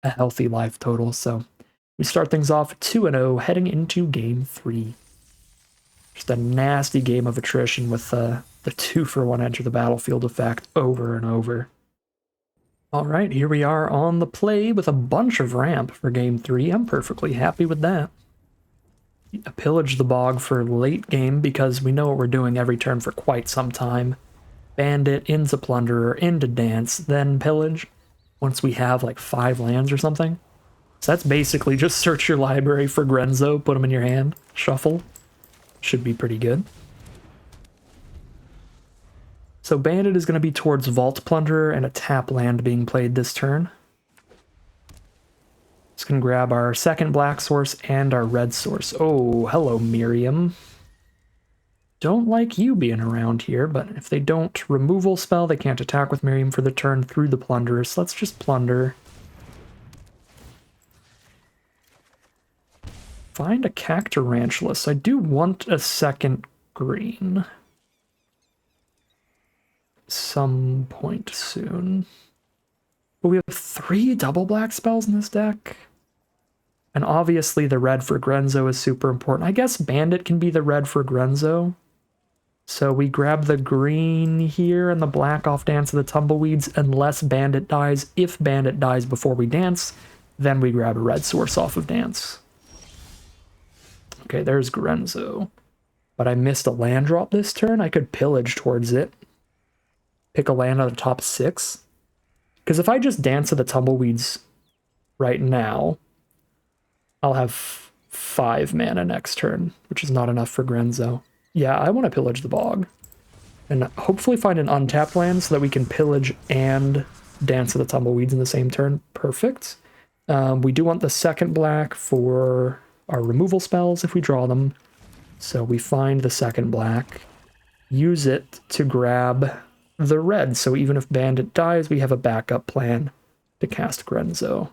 a healthy life total. So we start things off 2-0, heading into game 3. Just a nasty game of attrition with the 2-for-1 enter the battlefield effect over and over. All right, here we are on the play with a bunch of ramp for game 3. I'm perfectly happy with that. Pillage the bog for late game because we know what we're doing every turn for quite some time. Bandit into Plunderer, into Dance, then Pillage once we have like 5 lands or something. So that's basically just search your library for Grenzo, put them in your hand, shuffle. Should be pretty good. So Bandit is going to be towards Vault Plunderer and a tap land being played this turn. Just going to grab our second black source and our red source. Oh, hello, Miriam. Don't like you being around here, but if they don't removal spell, they can't attack with Miriam for the turn through the Plunderer, so let's just plunder. Find a Cacturantulus. I do want a second green. Some point soon. But we have 3 double black spells in this deck. And obviously the red for Grenzo is super important. I guess Bandit can be the red for Grenzo. So we grab the green here and the black off Dance of the Tumbleweeds unless Bandit dies. If Bandit dies before we dance, then we grab a red source off of Dance. Okay, there's Grenzo. But I missed a land drop this turn. I could pillage towards it. Pick a land out of the top 6. Because if I just Dance of the Tumbleweeds right now, I'll have 5 mana next turn, which is not enough for Grenzo. Yeah, I want to pillage the bog. And hopefully find an untapped land so that we can pillage and Dance of the Tumbleweeds in the same turn. Perfect. We do want the second black for our removal spells if we draw them. So we find the second black, use it to grab the red. So even if Bandit dies, we have a backup plan to cast Grenzo.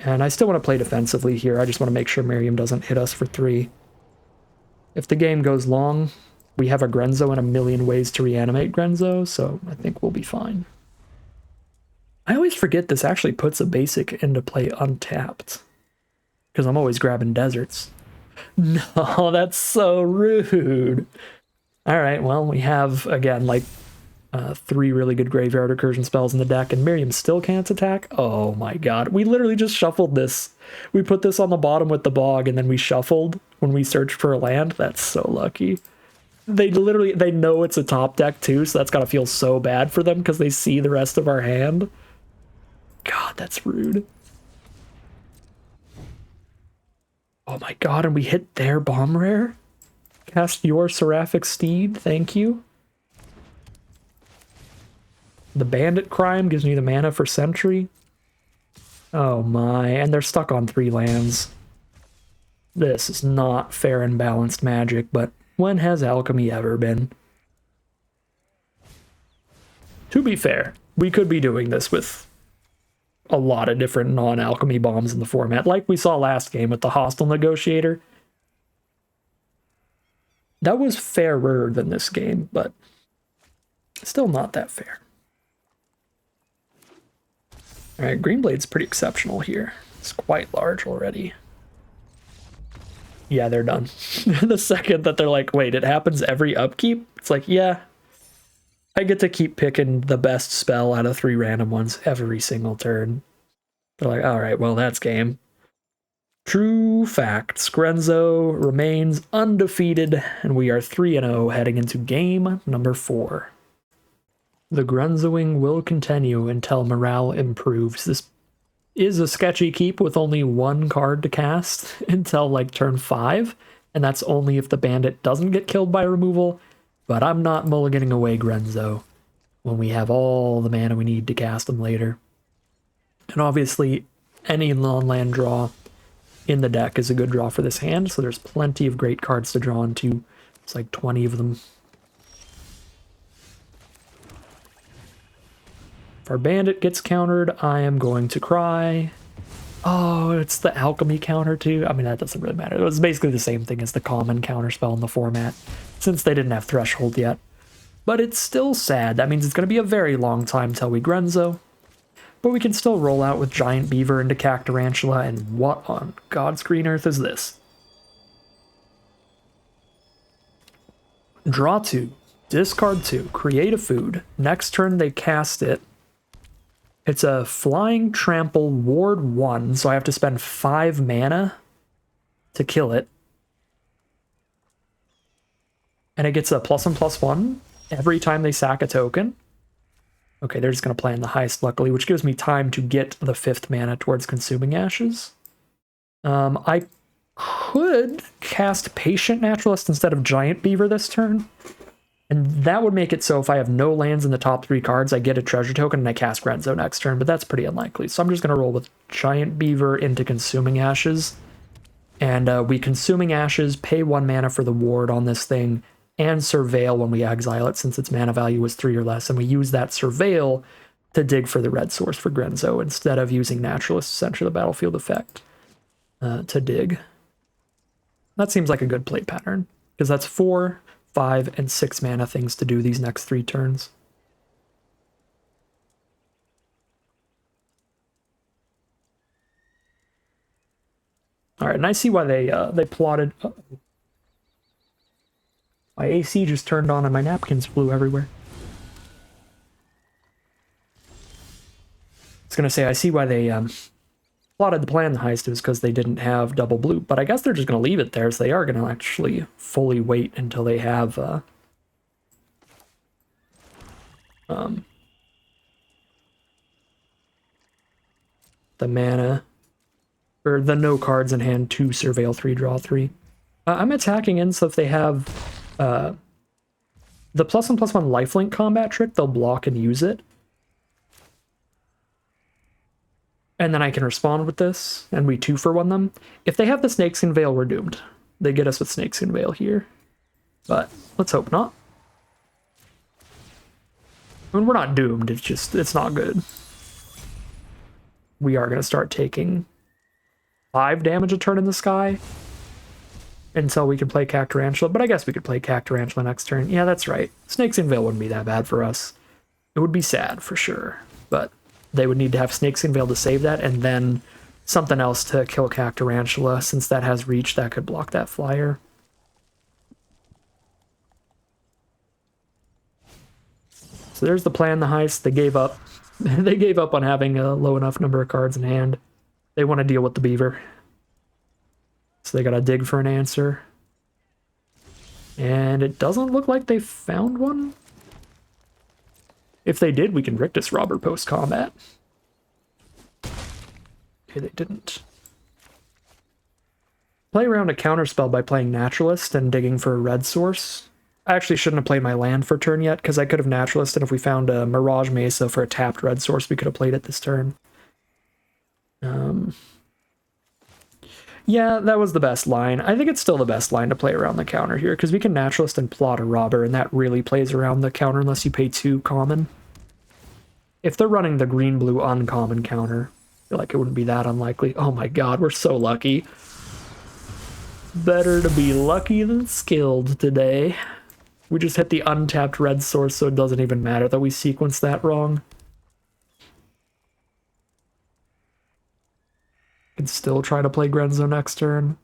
And I still want to play defensively here. I just want to make sure Miriam doesn't hit us for 3. If the game goes long, we have a Grenzo and a million ways to reanimate Grenzo, so I think we'll be fine. I always forget this actually puts a basic into play untapped, because I'm always grabbing deserts. No, that's so rude. All right, well, we have, again, like 3 really good graveyard recursion spells in the deck, and Miriam still can't attack? Oh my god. We literally just shuffled this. We put this on the bottom with the bog, and then we shuffled when we searched for a land. That's so lucky. They know it's a top deck too, so that's gotta feel so bad for them because they see the rest of our hand. God, that's rude. Oh my god, and we hit their bomb rare? Cast your Seraphic Steed, thank you. The Bandit Crime gives me the mana for Sentry. Oh my, and they're stuck on 3 lands. This is not fair and balanced Magic, but when has Alchemy ever been? To be fair, we could be doing this with a lot of different non-Alchemy bombs in the format, like we saw last game with the Hostile Negotiator. That was fairer than this game, but still not that fair. Alright, Greenblade's pretty exceptional here. It's quite large already. Yeah, they're done. The second that they're like, wait, it happens every upkeep? It's like, yeah. I get to keep picking the best spell out of 3 random ones every single turn. They're like, alright, well, that's game. True facts. Grenzo remains undefeated, and we are 3-0 heading into game number 4. The Grenzoing will continue until morale improves. This is a sketchy keep with only 1 card to cast until like turn 5, and that's only if the bandit doesn't get killed by removal, but I'm not mulliganing away Grenzo when we have all the mana we need to cast them later. And obviously, Any non-land draw in the deck is a good draw for this hand, so there's plenty of great cards to draw into. It's like 20 of them. If our bandit gets countered, I am going to cry. Oh, it's the alchemy counter too. I mean, that doesn't really matter. It was basically the same thing as the common counter spell in the format, since they didn't have threshold yet. But it's still sad. That means it's going to be a very long time till we Grenzo. But we can still roll out with Giant Beaver into Cactarantula, and what on God's green earth is this? Draw 2, discard 2, create a food. Next turn they cast it. It's a flying trample ward 1, so I have to spend 5 mana to kill it. And it gets a +1/+1 every time they sack a token. Okay, they're just going to play in the Heist, luckily, which gives me time to get the 5th mana towards Consuming Ashes. I could cast Patient Naturalist instead of Giant Beaver this turn. And that would make it so if I have no lands in the top 3 cards, I get a treasure token and I cast Grenzo next turn, but that's pretty unlikely. So I'm just going to roll with Giant Beaver into Consuming Ashes. And we Consuming Ashes, pay 1 mana for the ward on this thing, and Surveil when we exile it, since its mana value was 3 or less, and we use that Surveil to dig for the red source for Grenzo, instead of using Naturalist, Center the Battlefield effect, to dig. That seems like a good play pattern, because that's 4, 5, and 6 mana things to do these next 3 turns. Alright, and I see why they plotted... My AC just turned on and my napkins flew everywhere. I was going to say, I see why they plotted the plan the Heist was because they didn't have double blue, but I guess they're just going to leave it there, so they are going to actually fully wait until they have the mana, or the no cards in hand to Surveil 3, draw 3. I'm attacking in, so if they have the +1/+1 lifelink combat trick, they'll block and use it. And then I can respond with this, and we 2-for-1 them. If they have the Snakeskin Veil, we're doomed. They get us with Snakeskin Veil here. But let's hope not. I mean, we're not doomed, it's just, it's not good. We are going to start taking 5 damage a turn in the sky until we can play Cactarantula, but I guess we could play Cactarantula next turn. Yeah, that's right. Snakeskin Veil wouldn't be that bad for us. It would be sad, for sure, but they would need to have Snakeskin Veil to save that, and then something else to kill Cactarantula, since that has reach that could block that flyer. So there's the plan, the Heist. They gave up. They gave up on having a low enough number of cards in hand. They want to deal with the Beaver. So they gotta dig for an answer. And it doesn't look like they found one. If they did, we can Rictus Robber post-combat. Okay, they didn't. Play around a counterspell by playing Naturalist and digging for a red source. I actually shouldn't have played my land for turn yet, because I could have Naturalist, and if we found a Mirage Mesa for a tapped red source, we could have played it this turn. Yeah, that was the best line. I think it's still the best line to play around the counter here, because we can Naturalist and plot a Robber, and that really plays around the counter unless you pay 2 common. If they're running the green-blue uncommon counter, I feel like it wouldn't be that unlikely. Oh my god, we're so lucky. Better to be lucky than skilled today. We just hit the untapped red source, so it doesn't even matter that we sequenced that wrong. Can still try to play Grenzo next turn.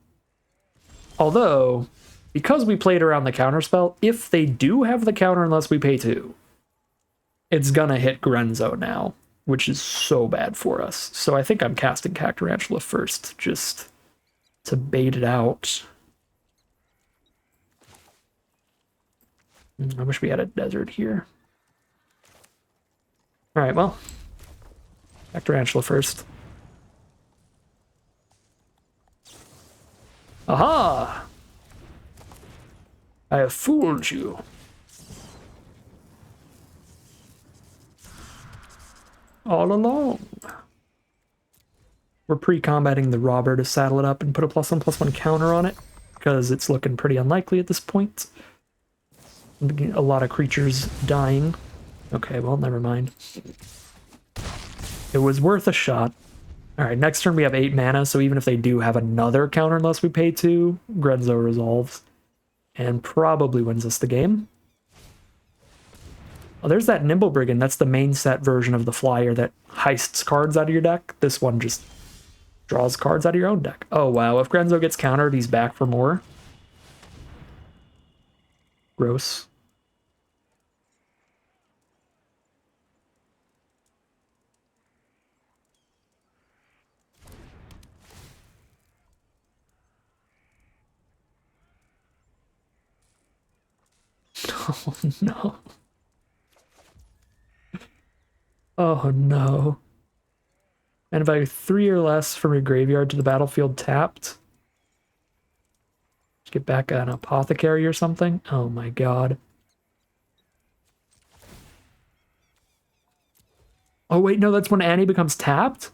Although, because we played around the counterspell, if they do have the counter unless we pay 2, it's gonna hit Grenzo now, which is so bad for us. So I think I'm casting Cactarantula first, just to bait it out. I wish we had a desert here. Alright, well, Cactarantula first. Aha! I have fooled you. All along. We're pre-combating the robber to saddle it up and put a +1/+1 counter on it, because it's looking pretty unlikely at this point. A lot of creatures dying. Okay, well, never mind. It was worth a shot. Alright, next turn we have 8 mana, so even if they do have another counter unless we pay 2, Grenzo resolves. And probably wins us the game. Oh, there's that Nimble Brigand. That's the main set version of the flyer that heists cards out of your deck. This one just draws cards out of your own deck. Oh, wow. If Grenzo gets countered, he's back for more. Gross. Oh, no. Oh, no. And if I have 3 or less from your graveyard to the battlefield tapped, just get back an apothecary or something. Oh my god. Oh wait, no, that's when Annie becomes tapped?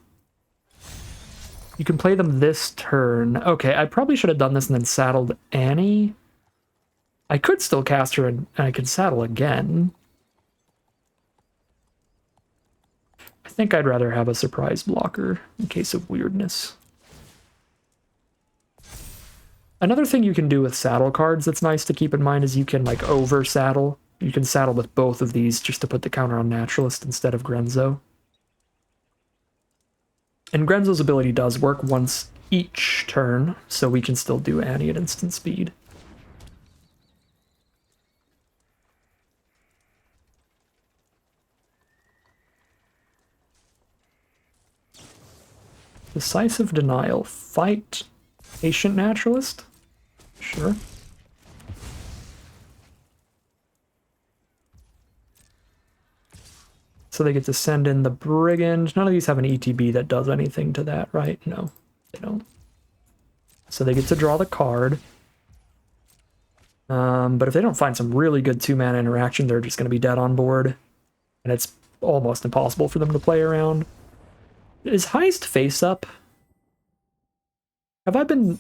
You can play them this turn. Okay, I probably should have done this and then saddled Annie. I could still cast her and I could saddle again. I think I'd rather have a surprise blocker in case of weirdness. Another thing you can do with saddle cards that's nice to keep in mind is you can like over saddle. You can saddle with both of these just to put the counter on Naturalist instead of Grenzo. And Grenzo's ability does work once each turn, so we can still do Annie at instant speed. Decisive Denial. Fight Patient Naturalist? Sure. So they get to send in the Brigand. None of these have an ETB that does anything to that, right? No, they don't. So they get to draw the card. But if they don't find some really good 2-mana interaction, they're just going to be dead on board. And it's almost impossible for them to play around. Is Heist face up? Have I been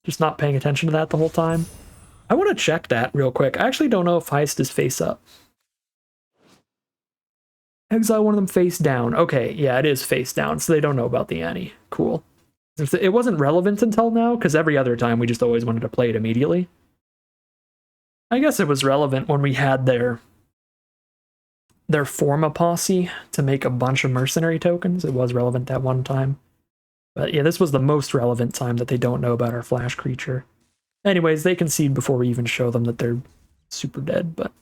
just not paying attention to that the whole time? I want to check that real quick. I actually don't know if Heist is face up. Exile one of them face down. Okay, yeah, it is face down, so they don't know about the Annie. Cool. It wasn't relevant until now, because every other time we just always wanted to play it immediately. I guess it was relevant when we had their Forma posse to make a bunch of mercenary tokens. It was relevant that one time. But yeah, this was the most relevant time that they don't know about our flash creature. Anyways, they concede before we even show them that they're super dead, but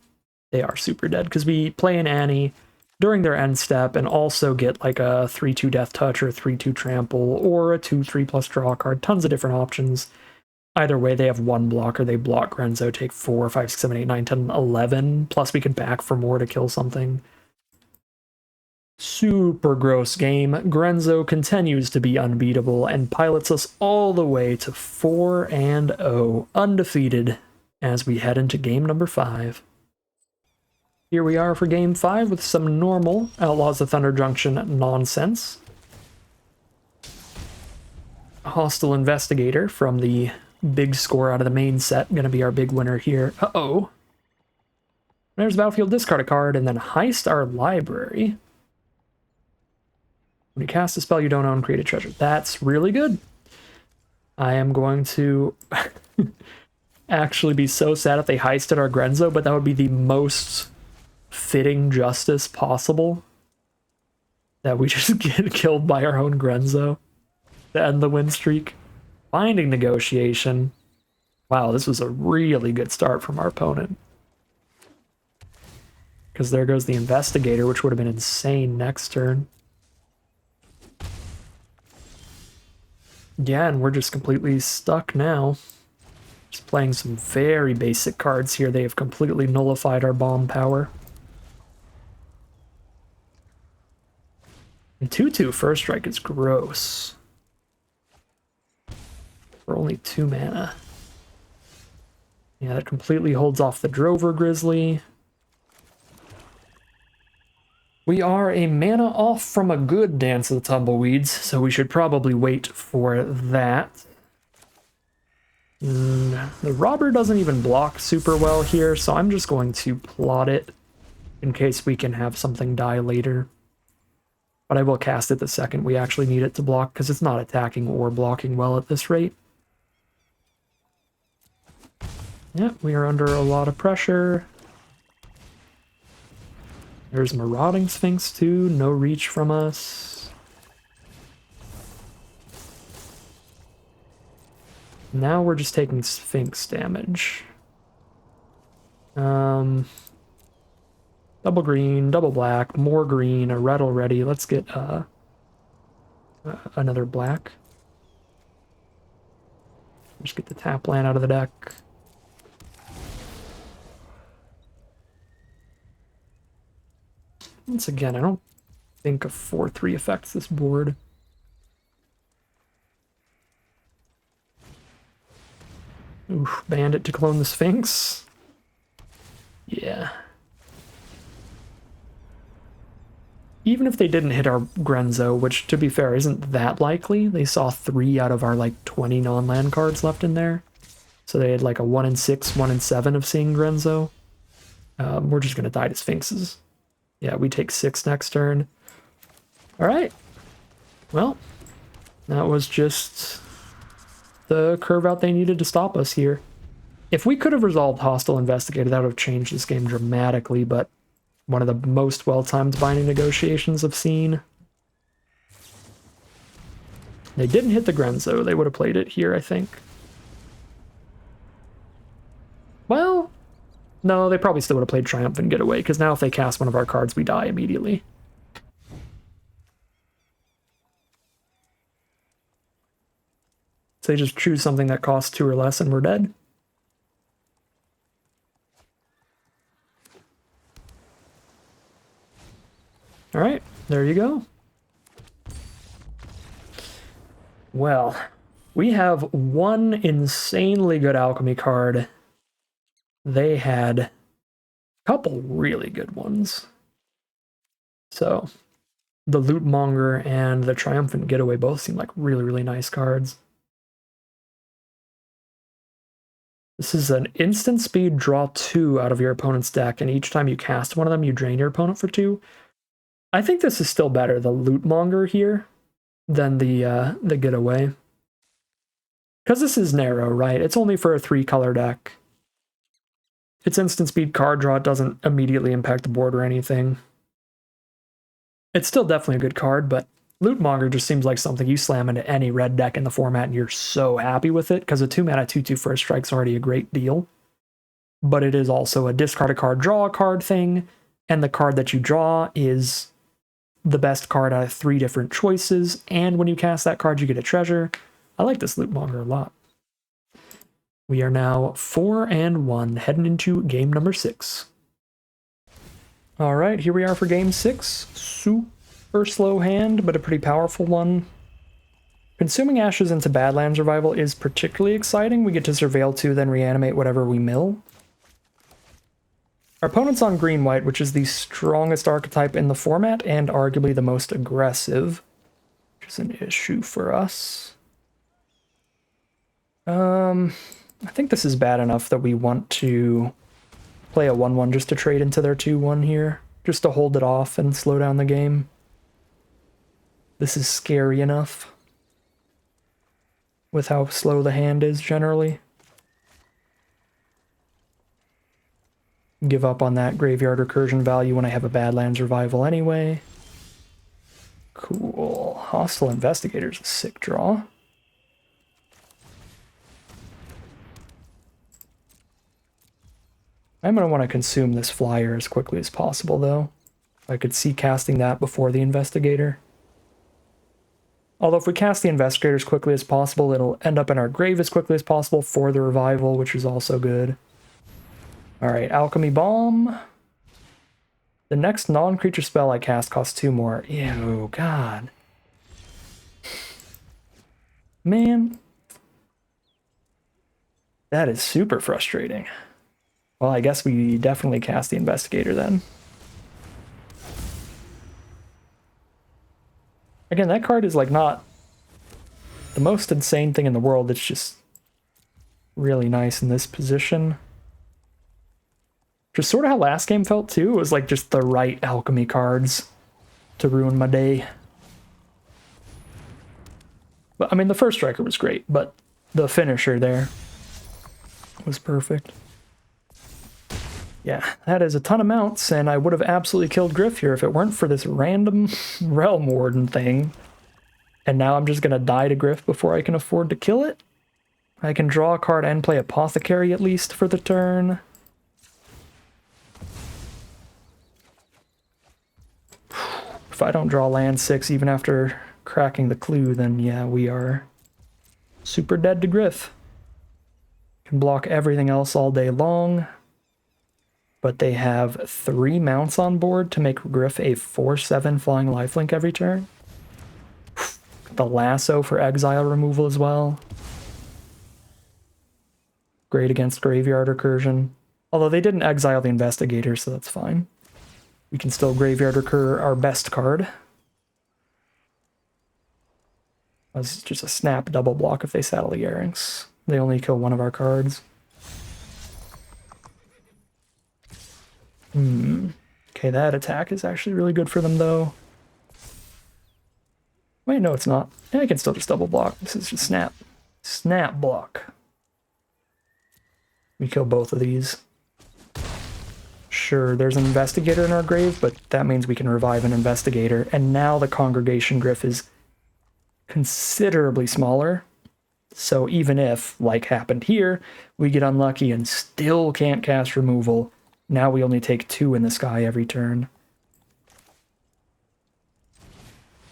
they are super dead because we play an Annie during their end step and also get like a 3/2 Death Touch or a 3/2 Trample or a 2/3+ draw card. Tons of different options. Either way, they have one blocker. They block Grenzo, take 4, 5, 6, 7, 8, 9, 10, 11. Plus we can back for more to kill something. Super gross game. Grenzo continues to be unbeatable and pilots us all the way to 4-0, undefeated, as we head into game number 5. Here we are for game 5 with some normal Outlaws of Thunder Junction nonsense. Hostile Investigator from the big score out of the main set, gonna be our big winner here. Uh-oh. There's Battlefield, discard a card, and then Heist our library. When you cast a spell you don't own, create a treasure. That's really good. I am going to actually be so sad if they heisted our Grenzo, but that would be the most fitting justice possible. That we just get killed by our own Grenzo to end the win streak. Binding Negotiation. Wow, this was a really good start from our opponent. Because there goes the Investigator, which would have been insane next turn. Yeah, and we're just completely stuck now. Just playing some very basic cards here. They have completely nullified our bomb power. And 2/2 first strike is gross. For only 2 mana. Yeah, that completely holds off the Drover Grizzly. We are a mana off from a good Dance of the Tumbleweeds, so we should probably wait for that. The robber doesn't even block super well here, so I'm just going to plot it in case we can have something die later. But I will cast it the second we actually need it to block, because it's not attacking or blocking well at this rate. Yeah, we are under a lot of pressure. There's Marauding Sphinx too, no reach from us. Now we're just taking Sphinx damage. Double green, double black, more green, a red already. Let's get another black. Just get the tap land out of the deck. Once again, I don't think a 4/3 affects this board. Oof, Bandit to clone the Sphinx. Yeah. Even if they didn't hit our Grenzo, which to be fair isn't that likely, they saw 3 out of our like 20 non-land cards left in there. So they had like a 1 in 6, 1 in 7 of seeing Grenzo. We're just going to die to Sphinxes. Yeah, we take 6 next turn. Alright. Well, that was just the curve out they needed to stop us here. If we could have resolved Hostile Investigator, that would have changed this game dramatically, but one of the most well-timed binding negotiations I've seen. They didn't hit the Grenzo. They would have played it here, I think. Well, no, they probably still would have played Triumphant Getaway, because now if they cast one of our cards, we die immediately. So they just choose something that costs 2 or less and we're dead. All right, there you go. Well, we have one insanely good alchemy card. They had a couple really good ones. So the Lootmonger and the Triumphant Getaway both seem like really, really nice cards. This is an instant speed, draw 2 out of your opponent's deck, and each time you cast one of them, you drain your opponent for 2. I think this is still better, the Lootmonger here, than the Getaway. Because this is narrow, right? It's only for a 3-color deck. It's instant speed card draw, it doesn't immediately impact the board or anything. It's still definitely a good card, but Lootmonger just seems like something you slam into any red deck in the format and you're so happy with it, because a 2-mana 2/2 first strike's already a great deal. But it is also a discard a card, draw a card thing, and the card that you draw is the best card out of 3 different choices, and when you cast that card, you get a treasure. I like this Lootmonger a lot. We are now 4-1, heading into game number 6. All right, here we are for game 6. Super slow hand, but a pretty powerful one. Consuming Ashes into Badlands Revival is particularly exciting. We get to Surveil 2, then reanimate whatever we mill. Our opponent's on green-white, which is the strongest archetype in the format, and arguably the most aggressive, which is an issue for us. I think this is bad enough that we want to play a 1/1 just to trade into their 2/1 here, just to hold it off and slow down the game. This is scary enough with how slow the hand is generally. Give up on that graveyard recursion value when I have a Badlands Revival anyway. Cool. Hostile Investigator's a sick draw. I'm going to want to consume this flyer as quickly as possible, though. I could see casting that before the Investigator. Although if we cast the Investigator as quickly as possible, it'll end up in our grave as quickly as possible for the Revival, which is also good. Alright, Alchemy Bomb. The next non-creature spell I cast costs 2 more. Ew, God. Man. That is super frustrating. Well, I guess we definitely cast the Investigator then. Again, that card is like not the most insane thing in the world. It's just really nice in this position. Just sort of how last game felt too. It was like just the right alchemy cards to ruin my day. But I mean, the first striker was great, but the finisher there was perfect. Yeah, that is a ton of mounts, and I would have absolutely killed Griff here if it weren't for this random Realm Warden thing. And now I'm just going to die to Griff before I can afford to kill it. I can draw a card and play Apothecary at least for the turn. If I don't draw land 6 even after cracking the clue, then yeah, we are super dead to Griff. Can block everything else all day long. But they have 3 mounts on board to make Griff a 4/7 flying lifelink every turn. The lasso for exile removal as well. Great against graveyard recursion. Although they didn't exile the investigator, so that's fine. We can still graveyard recur our best card. That's just a snap double block if they saddle the Earrings. They only kill one of our cards. Okay, that attack is actually really good for them, though. Wait, no, it's not. Yeah, I can still just double block. This is just snap. Snap block. We kill both of these. Sure, there's an investigator in our grave, but that means we can revive an investigator. And now the Congregation Griff is considerably smaller. So even if, like happened here, we get unlucky and still can't cast removal, now we only take 2 in the sky every turn.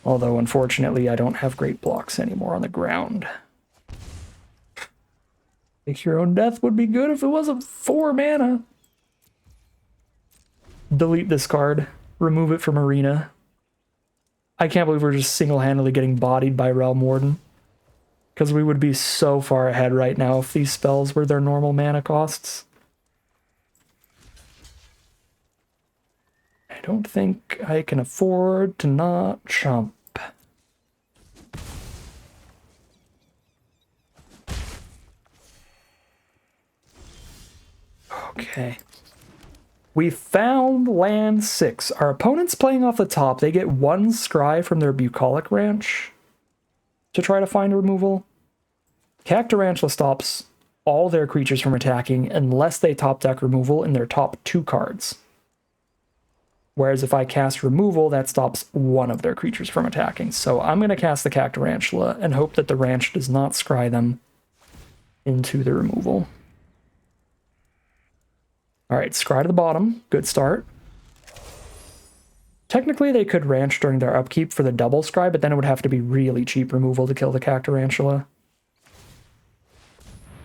Although, unfortunately, I don't have great blocks anymore on the ground. Take your own death would be good if it wasn't 4 mana. Delete this card. Remove it from Arena. I can't believe we're just single-handedly getting bodied by Realm Warden. Because we would be so far ahead right now if these spells were their normal mana costs. I don't think I can afford to not chump. Okay. We found land 6. Our opponent's playing off the top. They get 1 scry from their Bucolic Ranch to try to find removal. Cactarantula stops all their creatures from attacking unless they top deck removal in their top 2 cards. Whereas if I cast removal, that stops one of their creatures from attacking. So I'm going to cast the Cactarantula and hope that the ranch does not scry them into the removal. Alright, scry to the bottom. Good start. Technically, they could ranch during their upkeep for the double scry, but then it would have to be really cheap removal to kill the Cactarantula.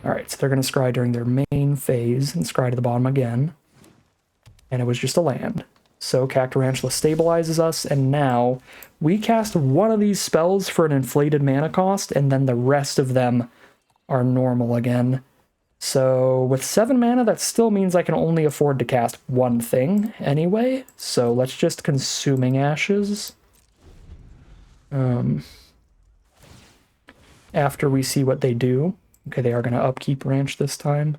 Alright, so they're going to scry during their main phase and scry to the bottom again. And it was just a land. So Cactarantula stabilizes us, and now we cast one of these spells for an inflated mana cost, and then the rest of them are normal again. So with 7 mana, that still means I can only afford to cast one thing anyway. So let's just Consuming Ashes. After we see what they do. Okay, they are going to upkeep Ranch this time.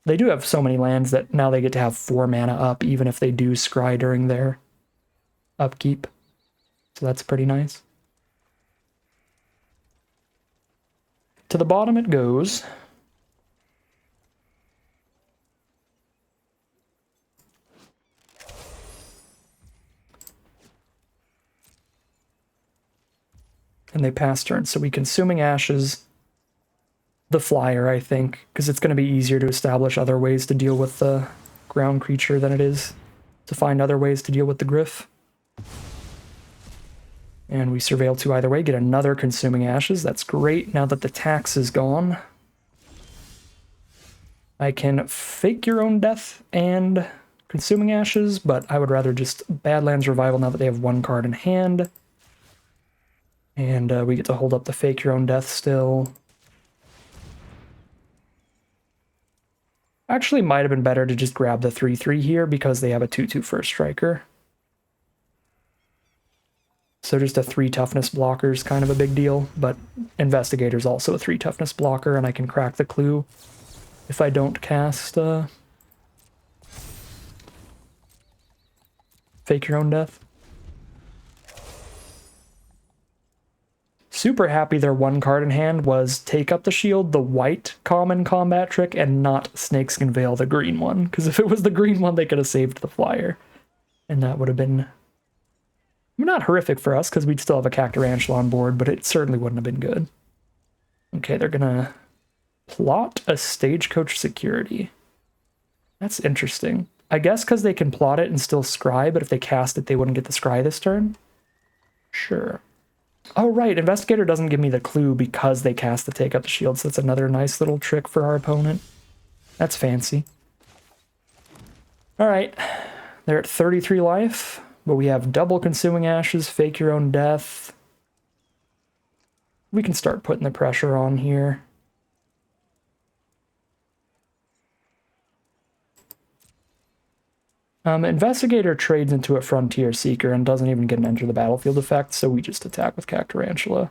They do have so many lands that now they get to have 4 mana up, even if they do scry during their upkeep. So that's pretty nice. To the bottom it goes. And they pass turn, so we Consuming Ashes the flyer, I think, because it's going to be easier to establish other ways to deal with the ground creature than it is to find other ways to deal with the Griff. And we Surveil 2 either way, get another Consuming Ashes. That's great now that the tax is gone. I can Fake Your Own Death and Consuming Ashes, but I would rather just Badlands Revival now that they have 1 card in hand. And we get to hold up the Fake Your Own Death still. Actually, might have been better to just grab the 3/3 here because they have a 2/2 first striker. So just a 3 toughness blocker is kind of a big deal, but Investigator's also a 3 toughness blocker, and I can crack the clue if I don't cast Fake Your Own Death. Super happy their 1 card in hand was Take Up the Shield, the white common combat trick, and not Snakeskin Veil, the green one. Because if it was the green one, they could have saved the flyer. And that would have been not horrific for us, because we'd still have a Cactarantula on board, but it certainly wouldn't have been good. Okay, they're gonna plot a Stagecoach Security. That's interesting. I guess because they can plot it and still scry, but if they cast it, they wouldn't get the scry this turn? Sure. Oh, right, Investigator doesn't give me the clue because they cast the Take Up the Shield, so that's another nice little trick for our opponent. That's fancy. Alright, they're at 33 life, but we have double Consuming Ashes, Fake Your Own Death. We can start putting the pressure on here. Investigator trades into a Frontier Seeker and doesn't even get an Enter the Battlefield effect, so we just attack with Cactarantula.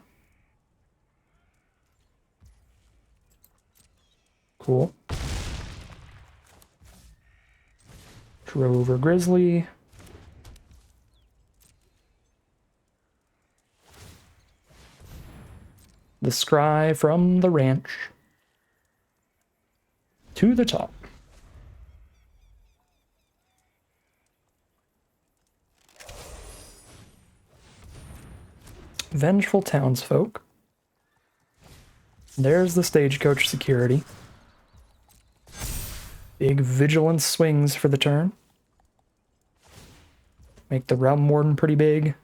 Cool. Drover Grizzly. The scry from the ranch to the top. Vengeful Townsfolk. There's the Stagecoach Security. Big Vigilance swings for the turn. Make the Realm Warden pretty big.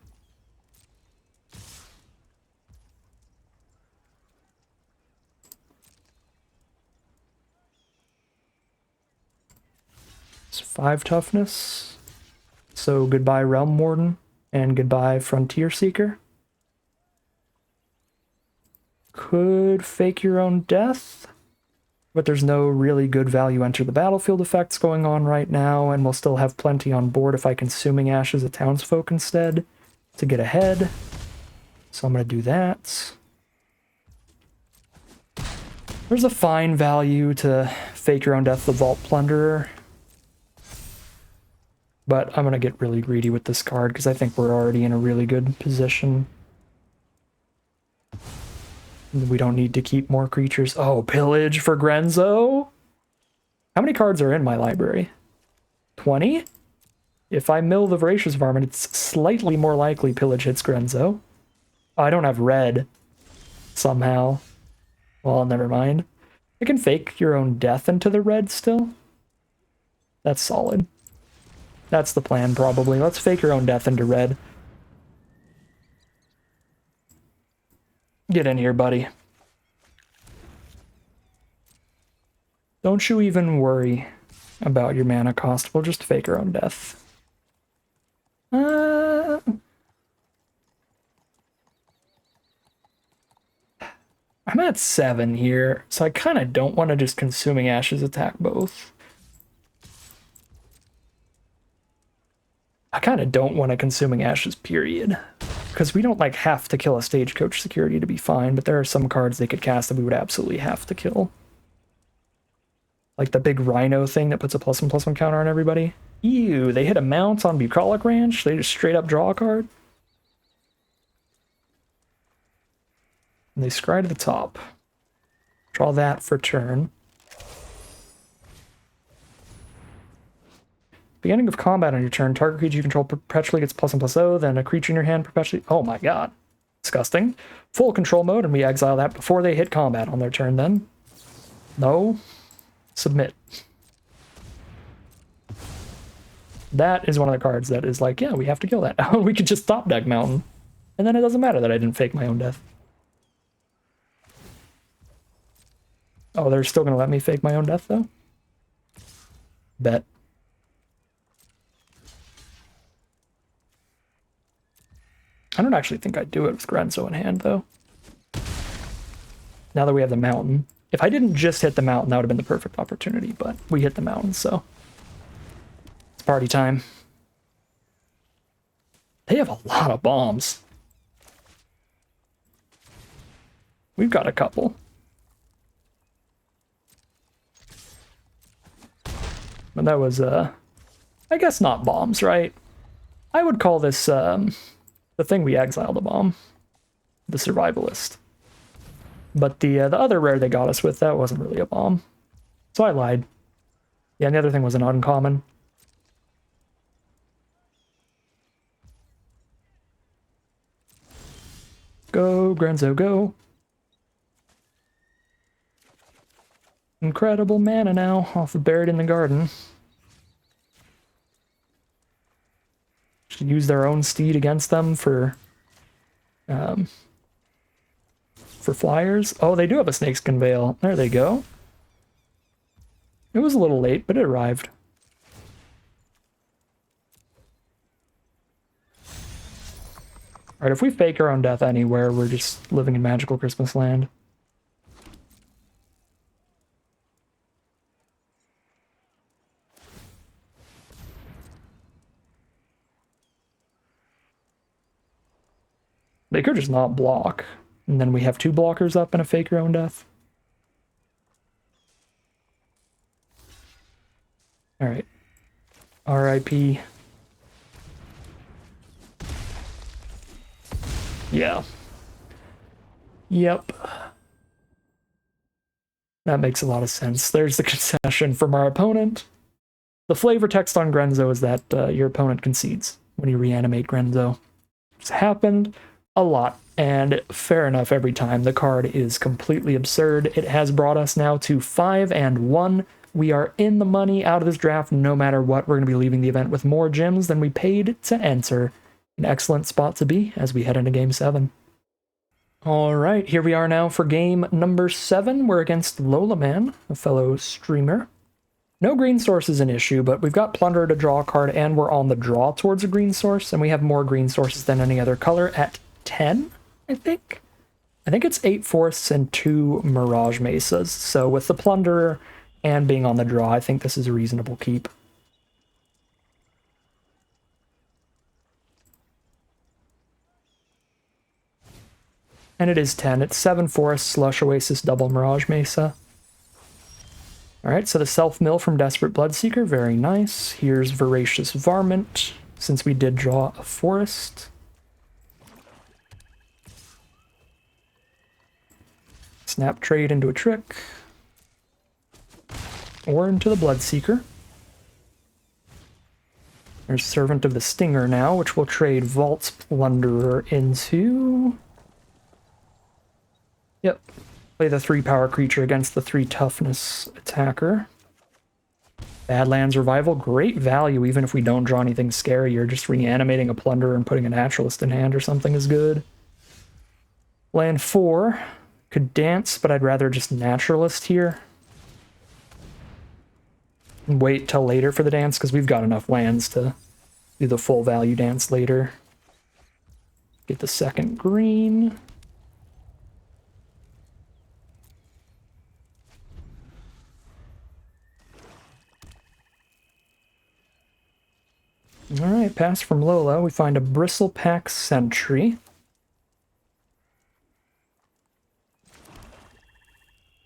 It's 5 toughness. So goodbye Realm Warden and goodbye Frontier Seeker. Could Fake Your Own Death, but there's no really good value Enter the Battlefield effects going on right now, and we'll still have plenty on board if I Consuming Ashes a Townsfolk instead to get ahead. So I'm going to do that. There's a fine value to Fake Your Own Death the Vault Plunderer, but I'm going to get really greedy with this card because I think we're already in a really good position. We don't need to keep more creatures. Oh, Pillage for Grenzo? How many cards are in my library? 20? If I mill the Voracious Varmint, it's slightly more likely Pillage hits Grenzo. Oh, I don't have red. Somehow. Well, never mind. I can Fake Your Own Death into the red still. That's solid. That's the plan, probably. Let's Fake Your Own Death into red. Get in here, buddy. Don't you even worry about your mana cost. We'll just Fake Our Own Death. I'm at 7 here, so I kind of don't want to just Consuming Ashes attack both. I kind of don't want to Consuming Ashes, period. Because we don't, like, have to kill a Stagecoach Security to be fine, but there are some cards they could cast that we would absolutely have to kill. Like the big Rhino thing that puts a +1/+1 counter on everybody. Ew, they hit a Mount on Bucolic Ranch? They just straight up draw a card? And they scry to the top. Draw that for turn. Beginning of combat on your turn, target creature you control perpetually gets +1/+0, then a creature in your hand perpetually... Oh my god. Disgusting. Full control mode, and we exile that before they hit combat on their turn then. No. Submit. That is one of the cards that is like, yeah, we have to kill that. We could just top deck Mountain. And then it doesn't matter that I didn't Fake My Own Death. Oh, they're still going to let me Fake My Own Death, though? Bet. I don't actually think I'd do it with Grenzo in hand, though. Now that we have the Mountain. If I didn't just hit the Mountain, that would have been the perfect opportunity, but we hit the Mountain, so... It's party time. They have a lot of bombs. We've got a couple. But that was, I guess not bombs, right? I would call this, the thing we exiled a bomb. The survivalist. But the other rare they got us with, that wasn't really a bomb. So I lied. Yeah, and the other thing was an uncommon. Go, Grenzo, go. Incredible mana now, off of Buried in the Garden. Should use their own steed against them for flyers. Oh, they do have a Snakeskin Veil. There they go. It was a little late, but it arrived. Alright, if we fake our own death anywhere, we're just living in magical Christmas land. They could just not block, and then we have 2 blockers up and a fake your own death. Alright. RIP. Yeah. Yep. That makes a lot of sense. There's the concession from our opponent. The flavor text on Grenzo is that your opponent concedes when you reanimate Grenzo. It's happened a lot, and fair enough every time. The card is completely absurd. It has brought us now to 5-1. We are in the money out of this draft no matter what. We're going to be leaving the event with more gems than we paid to enter. An excellent spot to be as we head into Game 7. All right, here we are now for game number 7. We're against Lola Man, a fellow streamer. No green source is an issue, but we've got Plunder to draw a card, and we're on the draw towards a green source, and we have more green sources than any other color at 10, I think? I think it's 8 forests and 2 Mirage Mesas, so with the Plunderer and being on the draw, I think this is a reasonable keep. And it is 10. It's 7 forests, Slush Oasis, double Mirage Mesa. Alright, so the self-mill from Desperate Bloodseeker, very nice. Here's Voracious Varmint, since we did draw a forest. Snap trade into a trick. Or into the Bloodseeker. There's Servant of the Stinger now, which will trade Vault's Plunderer into... Yep. Play the 3 power creature against the 3 toughness attacker. Badlands Revival, great value even if we don't draw anything scary, or just reanimating a Plunderer and putting a Naturalist in hand or something is good. Land 4, could dance, but I'd rather just Naturalist here. And wait till later for the dance, because we've got enough lands to do the full value dance later. Get the second green. Alright, pass from Lola. We find a Bristlepack Sentry.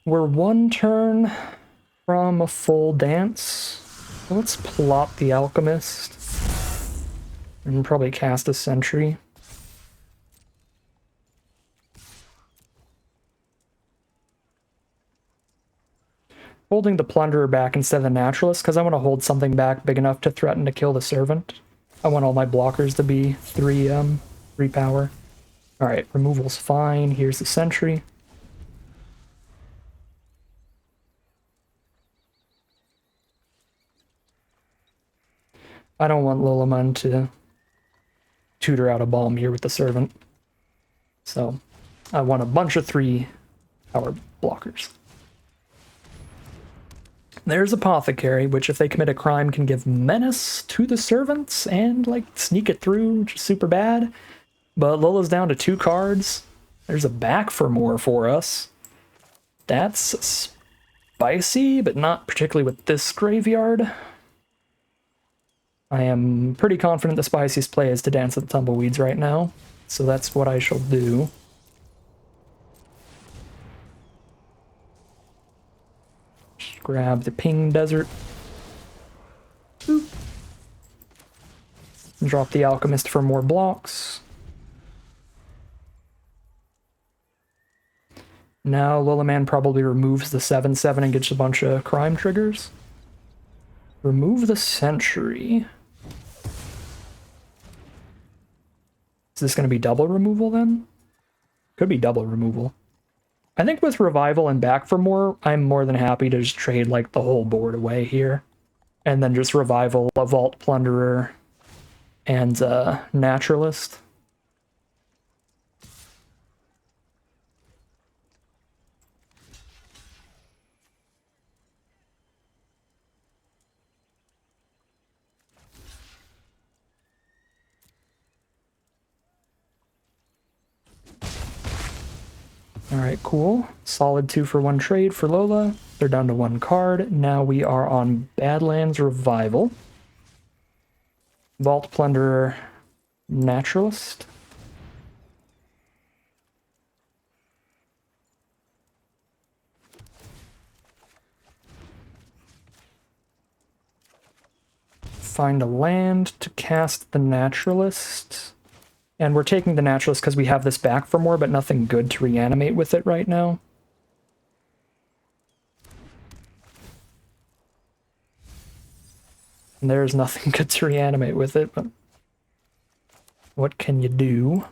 We're 1 turn from a full dance. Let's plot the Alchemist. And probably cast a Sentry. Holding the Plunderer back instead of the Naturalist, because I want to hold something back big enough to threaten to kill the Servant. I want all my blockers to be 3 power. Alright, removal's fine. Here's the Sentry. I don't want Lulaman to tutor out a bomb here with the Servant. So, I want a bunch of 3 power blockers. There's Apothecary, which if they commit a crime can give menace to the servants and like sneak it through, which is super bad. But Lola's down to 2 cards. There's a back for more for us. That's spicy, but not particularly with this graveyard. I am pretty confident the spiciest play is to Dance with the Tumbleweeds right now, so that's what I shall do. grab the ping desert. Boop. Drop the alchemist for more blocks. Now Lulaman probably removes the 7/7 and gets a bunch of crime triggers. Remove the sentry. Is this going to be double removal then? Could be double removal. I think with revival and back for more, I'm more than happy to just trade like the whole board away here. And then just revival a Vault Plunderer and Naturalist. Alright, cool. Solid 2-for-1 trade for Lola. They're down to 1 card. Now we are on Badlands Revival. Vault Plunderer, Naturalist. Find a land to cast the Naturalist. And we're taking the Naturalist because we have this back for more, but nothing good to reanimate with it right now. And there's nothing good to reanimate with it, but what can you do?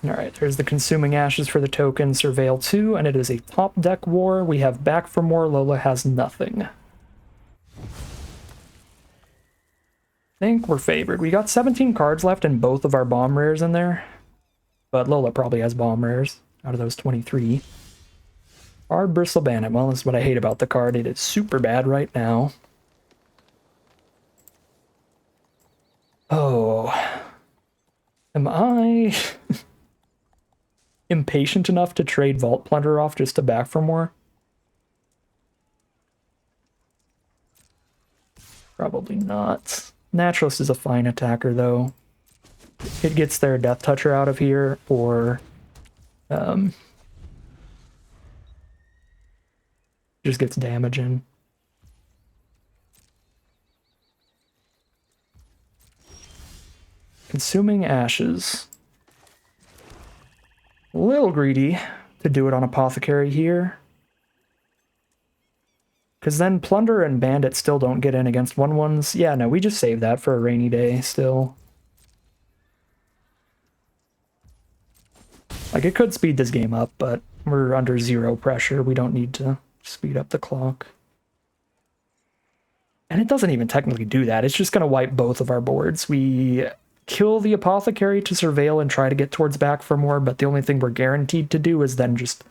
Alright, there's the Consuming Ashes for the token, Surveil 2, and it is a top deck war. We have back for more, Lola has nothing. I think we're favored. We got 17 cards left and both of our bomb rares in there. But Lola probably has bomb rares out of those 23. Hard Bristle Bandit. Well, this is what I hate about the card. It is super bad right now. Oh. Am I impatient enough to trade Vault Plunderer off just to back for more? Probably not. Naturalist is a fine attacker, though. It gets their Death Toucher out of here, or just gets damage in. Consuming Ashes. A little greedy to do it on Apothecary here. Because then Plunder and Bandit still don't get in against 1/1s. Yeah, no, we just save that for a rainy day still. Like, it could speed this game up, but we're under 0 pressure. We don't need to speed up the clock. And it doesn't even technically do that. It's just going to wipe both of our boards. We kill the Apothecary to Surveil and try to get towards back for more, but the only thing we're guaranteed to do is then just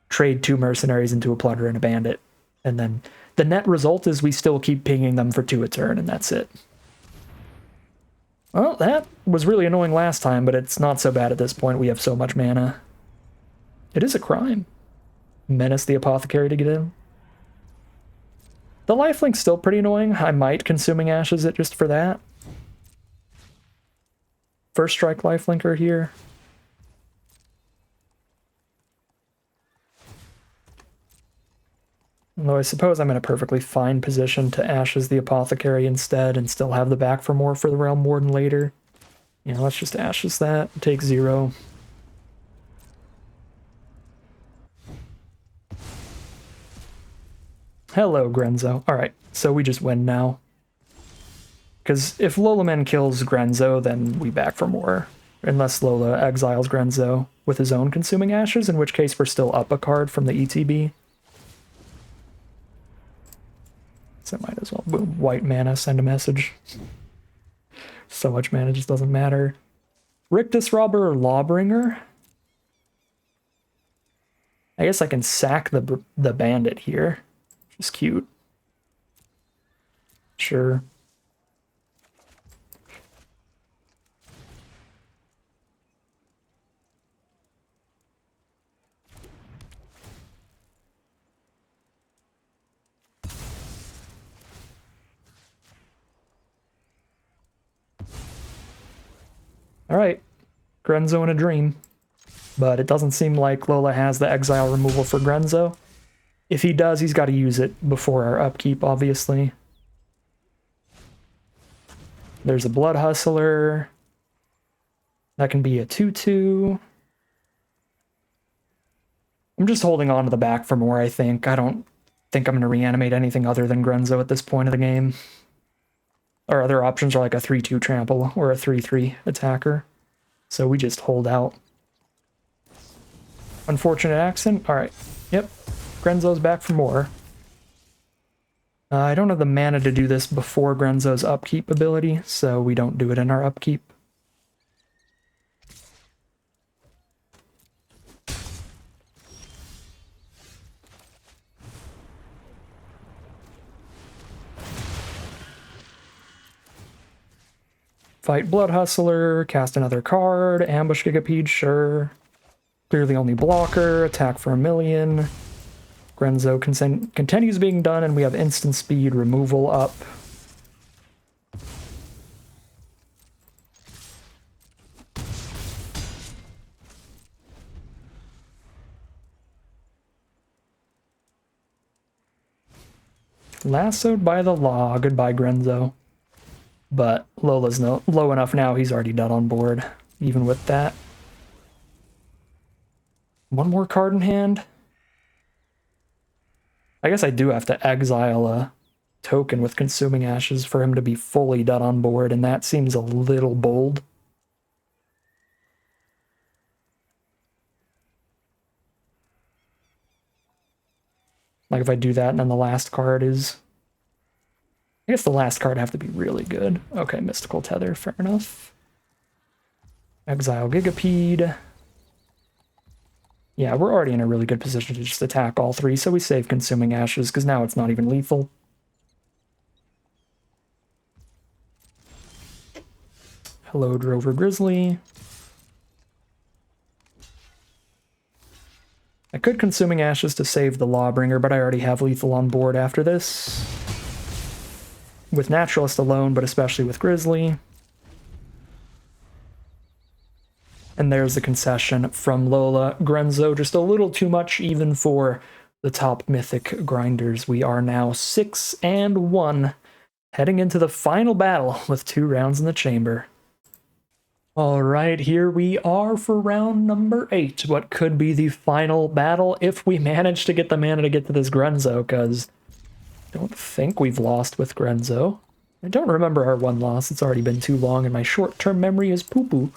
trade 2 Mercenaries into a Plunder and a Bandit. And then the net result is we still keep pinging them for 2 a turn, and that's it. Well, that was really annoying last time, but it's not so bad at this point. We have so much mana. It is a crime. Menace the Apothecary to get in. The lifelink's still pretty annoying. I might Consuming Ashes it just for that. First strike lifelinker here. Although I suppose I'm in a perfectly fine position to Ashes the Apothecary instead and still have the back for more for the Realm Warden later. Yeah, let's just Ashes that. Take 0. Hello, Grenzo. Alright, so we just win now. Because if Lolaman kills Grenzo, then we back for more. Unless Lola exiles Grenzo with his own Consuming Ashes, in which case we're still up a card from the ETB. So might as well. Boom, white mana, send a message. So much mana just doesn't matter. Rictus Robber or Lawbringer? I guess I can sack the Bandit here. Which is cute. Sure. All right, Grenzo in a dream. but it doesn't seem like Lola has the exile removal for Grenzo. If he does, he's got to use it before our upkeep, obviously. There's a Blood Hustler. That can be a 2/2. I'm just holding on to the back for more, I think. I don't think I'm going to reanimate anything other than Grenzo at this point of the game. Our other options are like a 3/2 trample or a 3/3 attacker. So we just hold out. Unfortunate accident. Alright. Yep. Grenzo's back for more. I don't have the mana to do this before Grenzo's upkeep ability, so we don't do it in our upkeep. Fight Blood Hustler, cast another card, ambush Gigapede, sure. Clearly only blocker, attack for 1,000,000. Grenzo continues being done, and we have instant speed removal up. Lassoed by the law. Goodbye, Grenzo. But Lola's low enough now, he's already done on board, even with that. One more card in hand. I guess I do have to exile a token with Consuming Ashes for him to be fully done on board, and that seems a little bold. Like if I do that and then the last card is... I guess the last card have to be really good. Okay, Mystical Tether, fair enough. Exile Gigapede. Yeah, we're already in a really good position to just attack all three, so we save Consuming Ashes, because now it's not even lethal. Hello, Drover Grizzly. I could Consuming Ashes to save the Lawbringer, but I already have lethal on board after this. With Naturalist alone, but especially with Grizzly. And there's the concession from Lola. Grenzo, just a little too much even for the top mythic grinders. We are now 6-1, heading into the final battle with 2 rounds in the chamber. All right, here we are for round number 8. What could be the final battle if we manage to get the mana to get to this Grenzo, because I don't think we've lost with Grenzo. I don't remember our one loss. It's already been too long, and my short-term memory is poo-poo.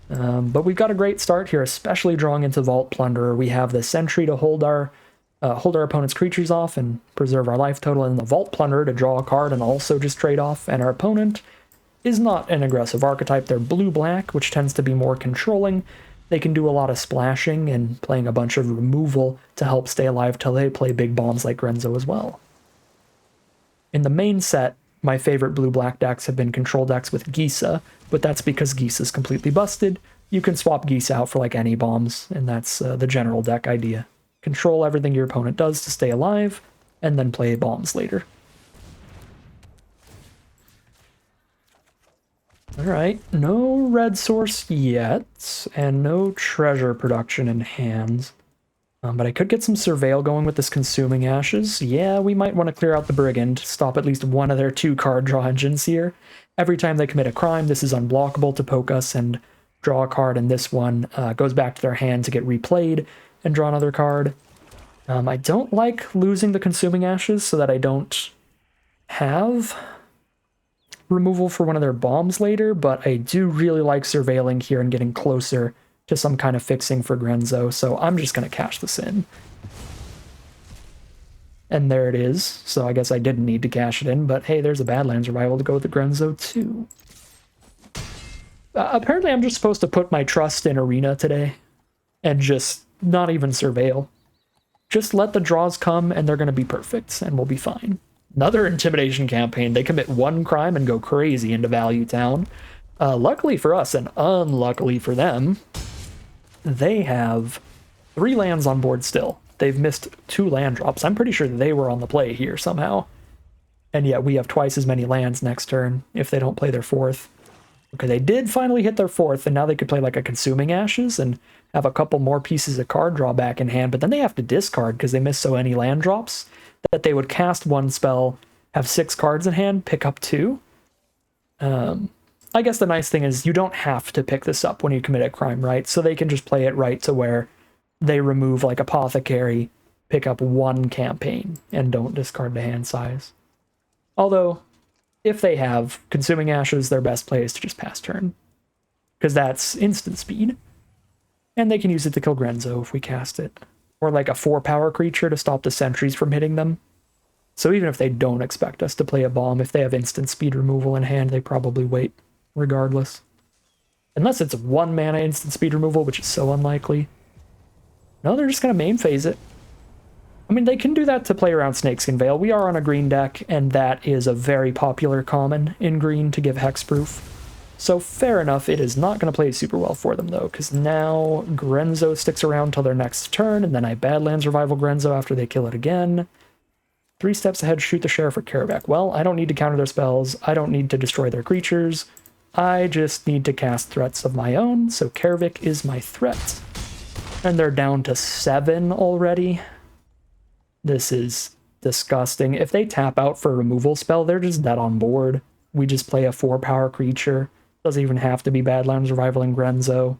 But we've got a great start here, especially drawing into Vault Plunderer. We have the Sentry to hold our opponent's creatures off and preserve our life total, and the Vault Plunderer to draw a card and also just trade off. And our opponent is not an aggressive archetype. They're blue-black, which tends to be more controlling. They can do a lot of splashing and playing a bunch of removal to help stay alive till they play big bombs like Grenzo as well. In the main set, my favorite blue-black decks have been control decks with Gisa, but that's because Gisa's completely busted. You can swap Gisa out for like any bombs, and that's the general deck idea. Control everything your opponent does to stay alive, and then play bombs later. Alright, no red source yet, and no treasure production in hand. But I could get some Surveil going with this Consuming Ashes. Yeah, we might want to clear out the Brigand, stop at least one of their 2 card draw engines here. Every time they commit a crime, this is unblockable to poke us and draw a card, and this one goes back to their hand to get replayed and draw another card. I don't like losing the Consuming Ashes so that I don't have removal for one of their bombs later, but I do really like surveilling here and getting closer to some kind of fixing for Grenzo, so I'm just going to cash this in. And there it is, so I guess I didn't need to cash it in, but hey, there's a Badlands Revival to go with the Grenzo too. Apparently I'm just supposed to put my trust in Arena today, and just not even surveil. Just let the draws come, and they're going to be perfect, and we'll be fine. Another Intimidation campaign. They commit 1 crime and go crazy into Value Town. Luckily for us, and unluckily for them, they have 3 lands on board still. They've missed 2 land drops. I'm pretty sure they were on the play here somehow. And yet we have twice as many lands next turn if they don't play their 4th. Okay, they did finally hit their 4th, and now they could play like a Consuming Ashes and have a couple more pieces of card draw back in hand, but then they have to discard because they miss so many land drops that they would cast 1 spell, have 6 cards in hand, pick up 2. I guess the nice thing is you don't have to pick this up when you commit a crime, right? So they can just play it right to where they remove like Apothecary, pick up 1 campaign, and don't discard the hand size. Although, if they have Consuming Ashes, their best play is to just pass turn, because that's instant speed. And they can use it to kill Grenzo if we cast it. Or like a 4-power creature to stop the sentries from hitting them. So even if they don't expect us to play a bomb, if they have instant speed removal in hand, they probably wait regardless. Unless it's 1 mana instant speed removal, which is so unlikely. No, they're just going to main phase it. I mean, they can do that to play around Snakeskin Veil. We are on a green deck, and that is a very popular common in green to give hexproof. So fair enough, it is not going to play super well for them, though, because now Grenzo sticks around till their next turn, and then I Badlands Revival Grenzo after they kill it again. 3 steps ahead, shoot the Sheriff or Karavak. Well, I don't need to counter their spells. I don't need to destroy their creatures. I just need to cast threats of my own, so Karavak is my threat. And they're down to 7 already. This is disgusting. If they tap out for a removal spell, they're just dead on board. We just play a 4-power creature. Doesn't even have to be Badlands Revival and Grenzo.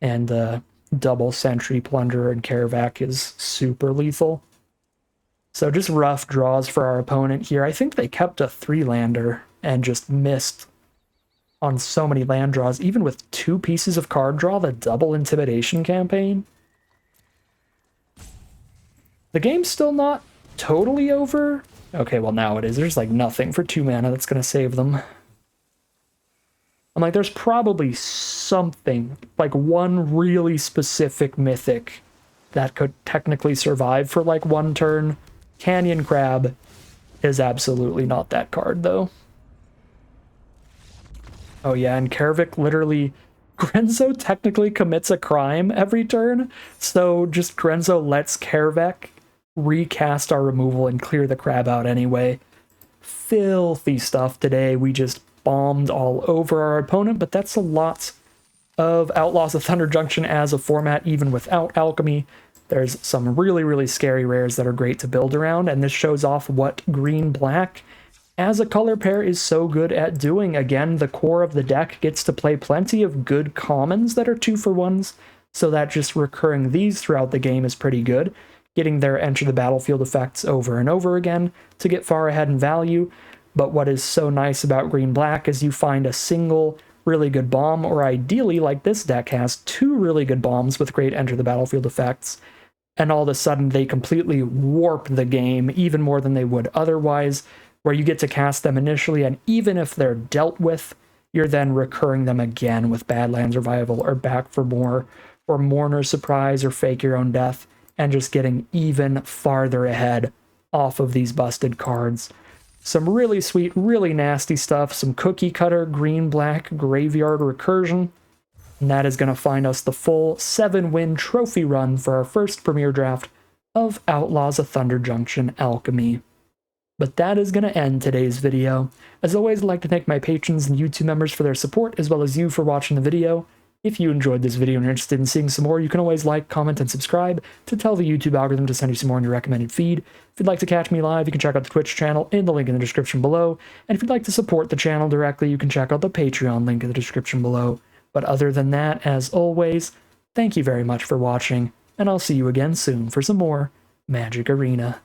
And double Sentry, Plunderer, and Karavak is super lethal. So just rough draws for our opponent here. I think they kept a 3-lander and just missed on so many land draws, even with 2 pieces of card draw, the double Intimidation campaign. The game's still not totally over. Okay, well now it is. There's like nothing for 2 mana that's going to save them. I'm like, there's probably something, like 1 really specific mythic that could technically survive for like 1 turn. Canyon Crab is absolutely not that card, though. Oh yeah, and Karavak literally... Grenzo technically commits a crime every turn, so just Grenzo lets Karavak recast our removal and clear the crab out anyway. Filthy stuff today. We just bombed all over our opponent, but that's a lot of Outlaws of Thunder Junction as a format, even without Alchemy. There's some really, really scary rares that are great to build around, and this shows off what green-black as a color pair is so good at doing. Again, the core of the deck gets to play plenty of good commons that are 2-for-1s, so that just recurring these throughout the game is pretty good. Getting their enter the battlefield effects over and over again to get far ahead in value. But what is so nice about green-black is you find a single really good bomb, or ideally, like this deck has, 2 really good bombs with great enter the battlefield effects, and all of a sudden they completely warp the game even more than they would otherwise, where you get to cast them initially, and even if they're dealt with, you're then recurring them again with Badlands Revival, or Back for More, or Mourner's Surprise, or Fake Your Own Death, and just getting even farther ahead off of these busted cards. Some really sweet, really nasty stuff, some cookie cutter, green-black, graveyard recursion, and that is going to find us the full 7-win trophy run for our first Premier Draft of Outlaws of Thunder Junction Alchemy. But that is going to end today's video. As always, I'd like to thank my patrons and YouTube members for their support, as well as you for watching the video. If you enjoyed this video and are interested in seeing some more, you can always like, comment, and subscribe to tell the YouTube algorithm to send you some more in your recommended feed. If you'd like to catch me live, you can check out the Twitch channel in the link in the description below. And if you'd like to support the channel directly, you can check out the Patreon link in the description below. But other than that, as always, thank you very much for watching, and I'll see you again soon for some more Magic Arena.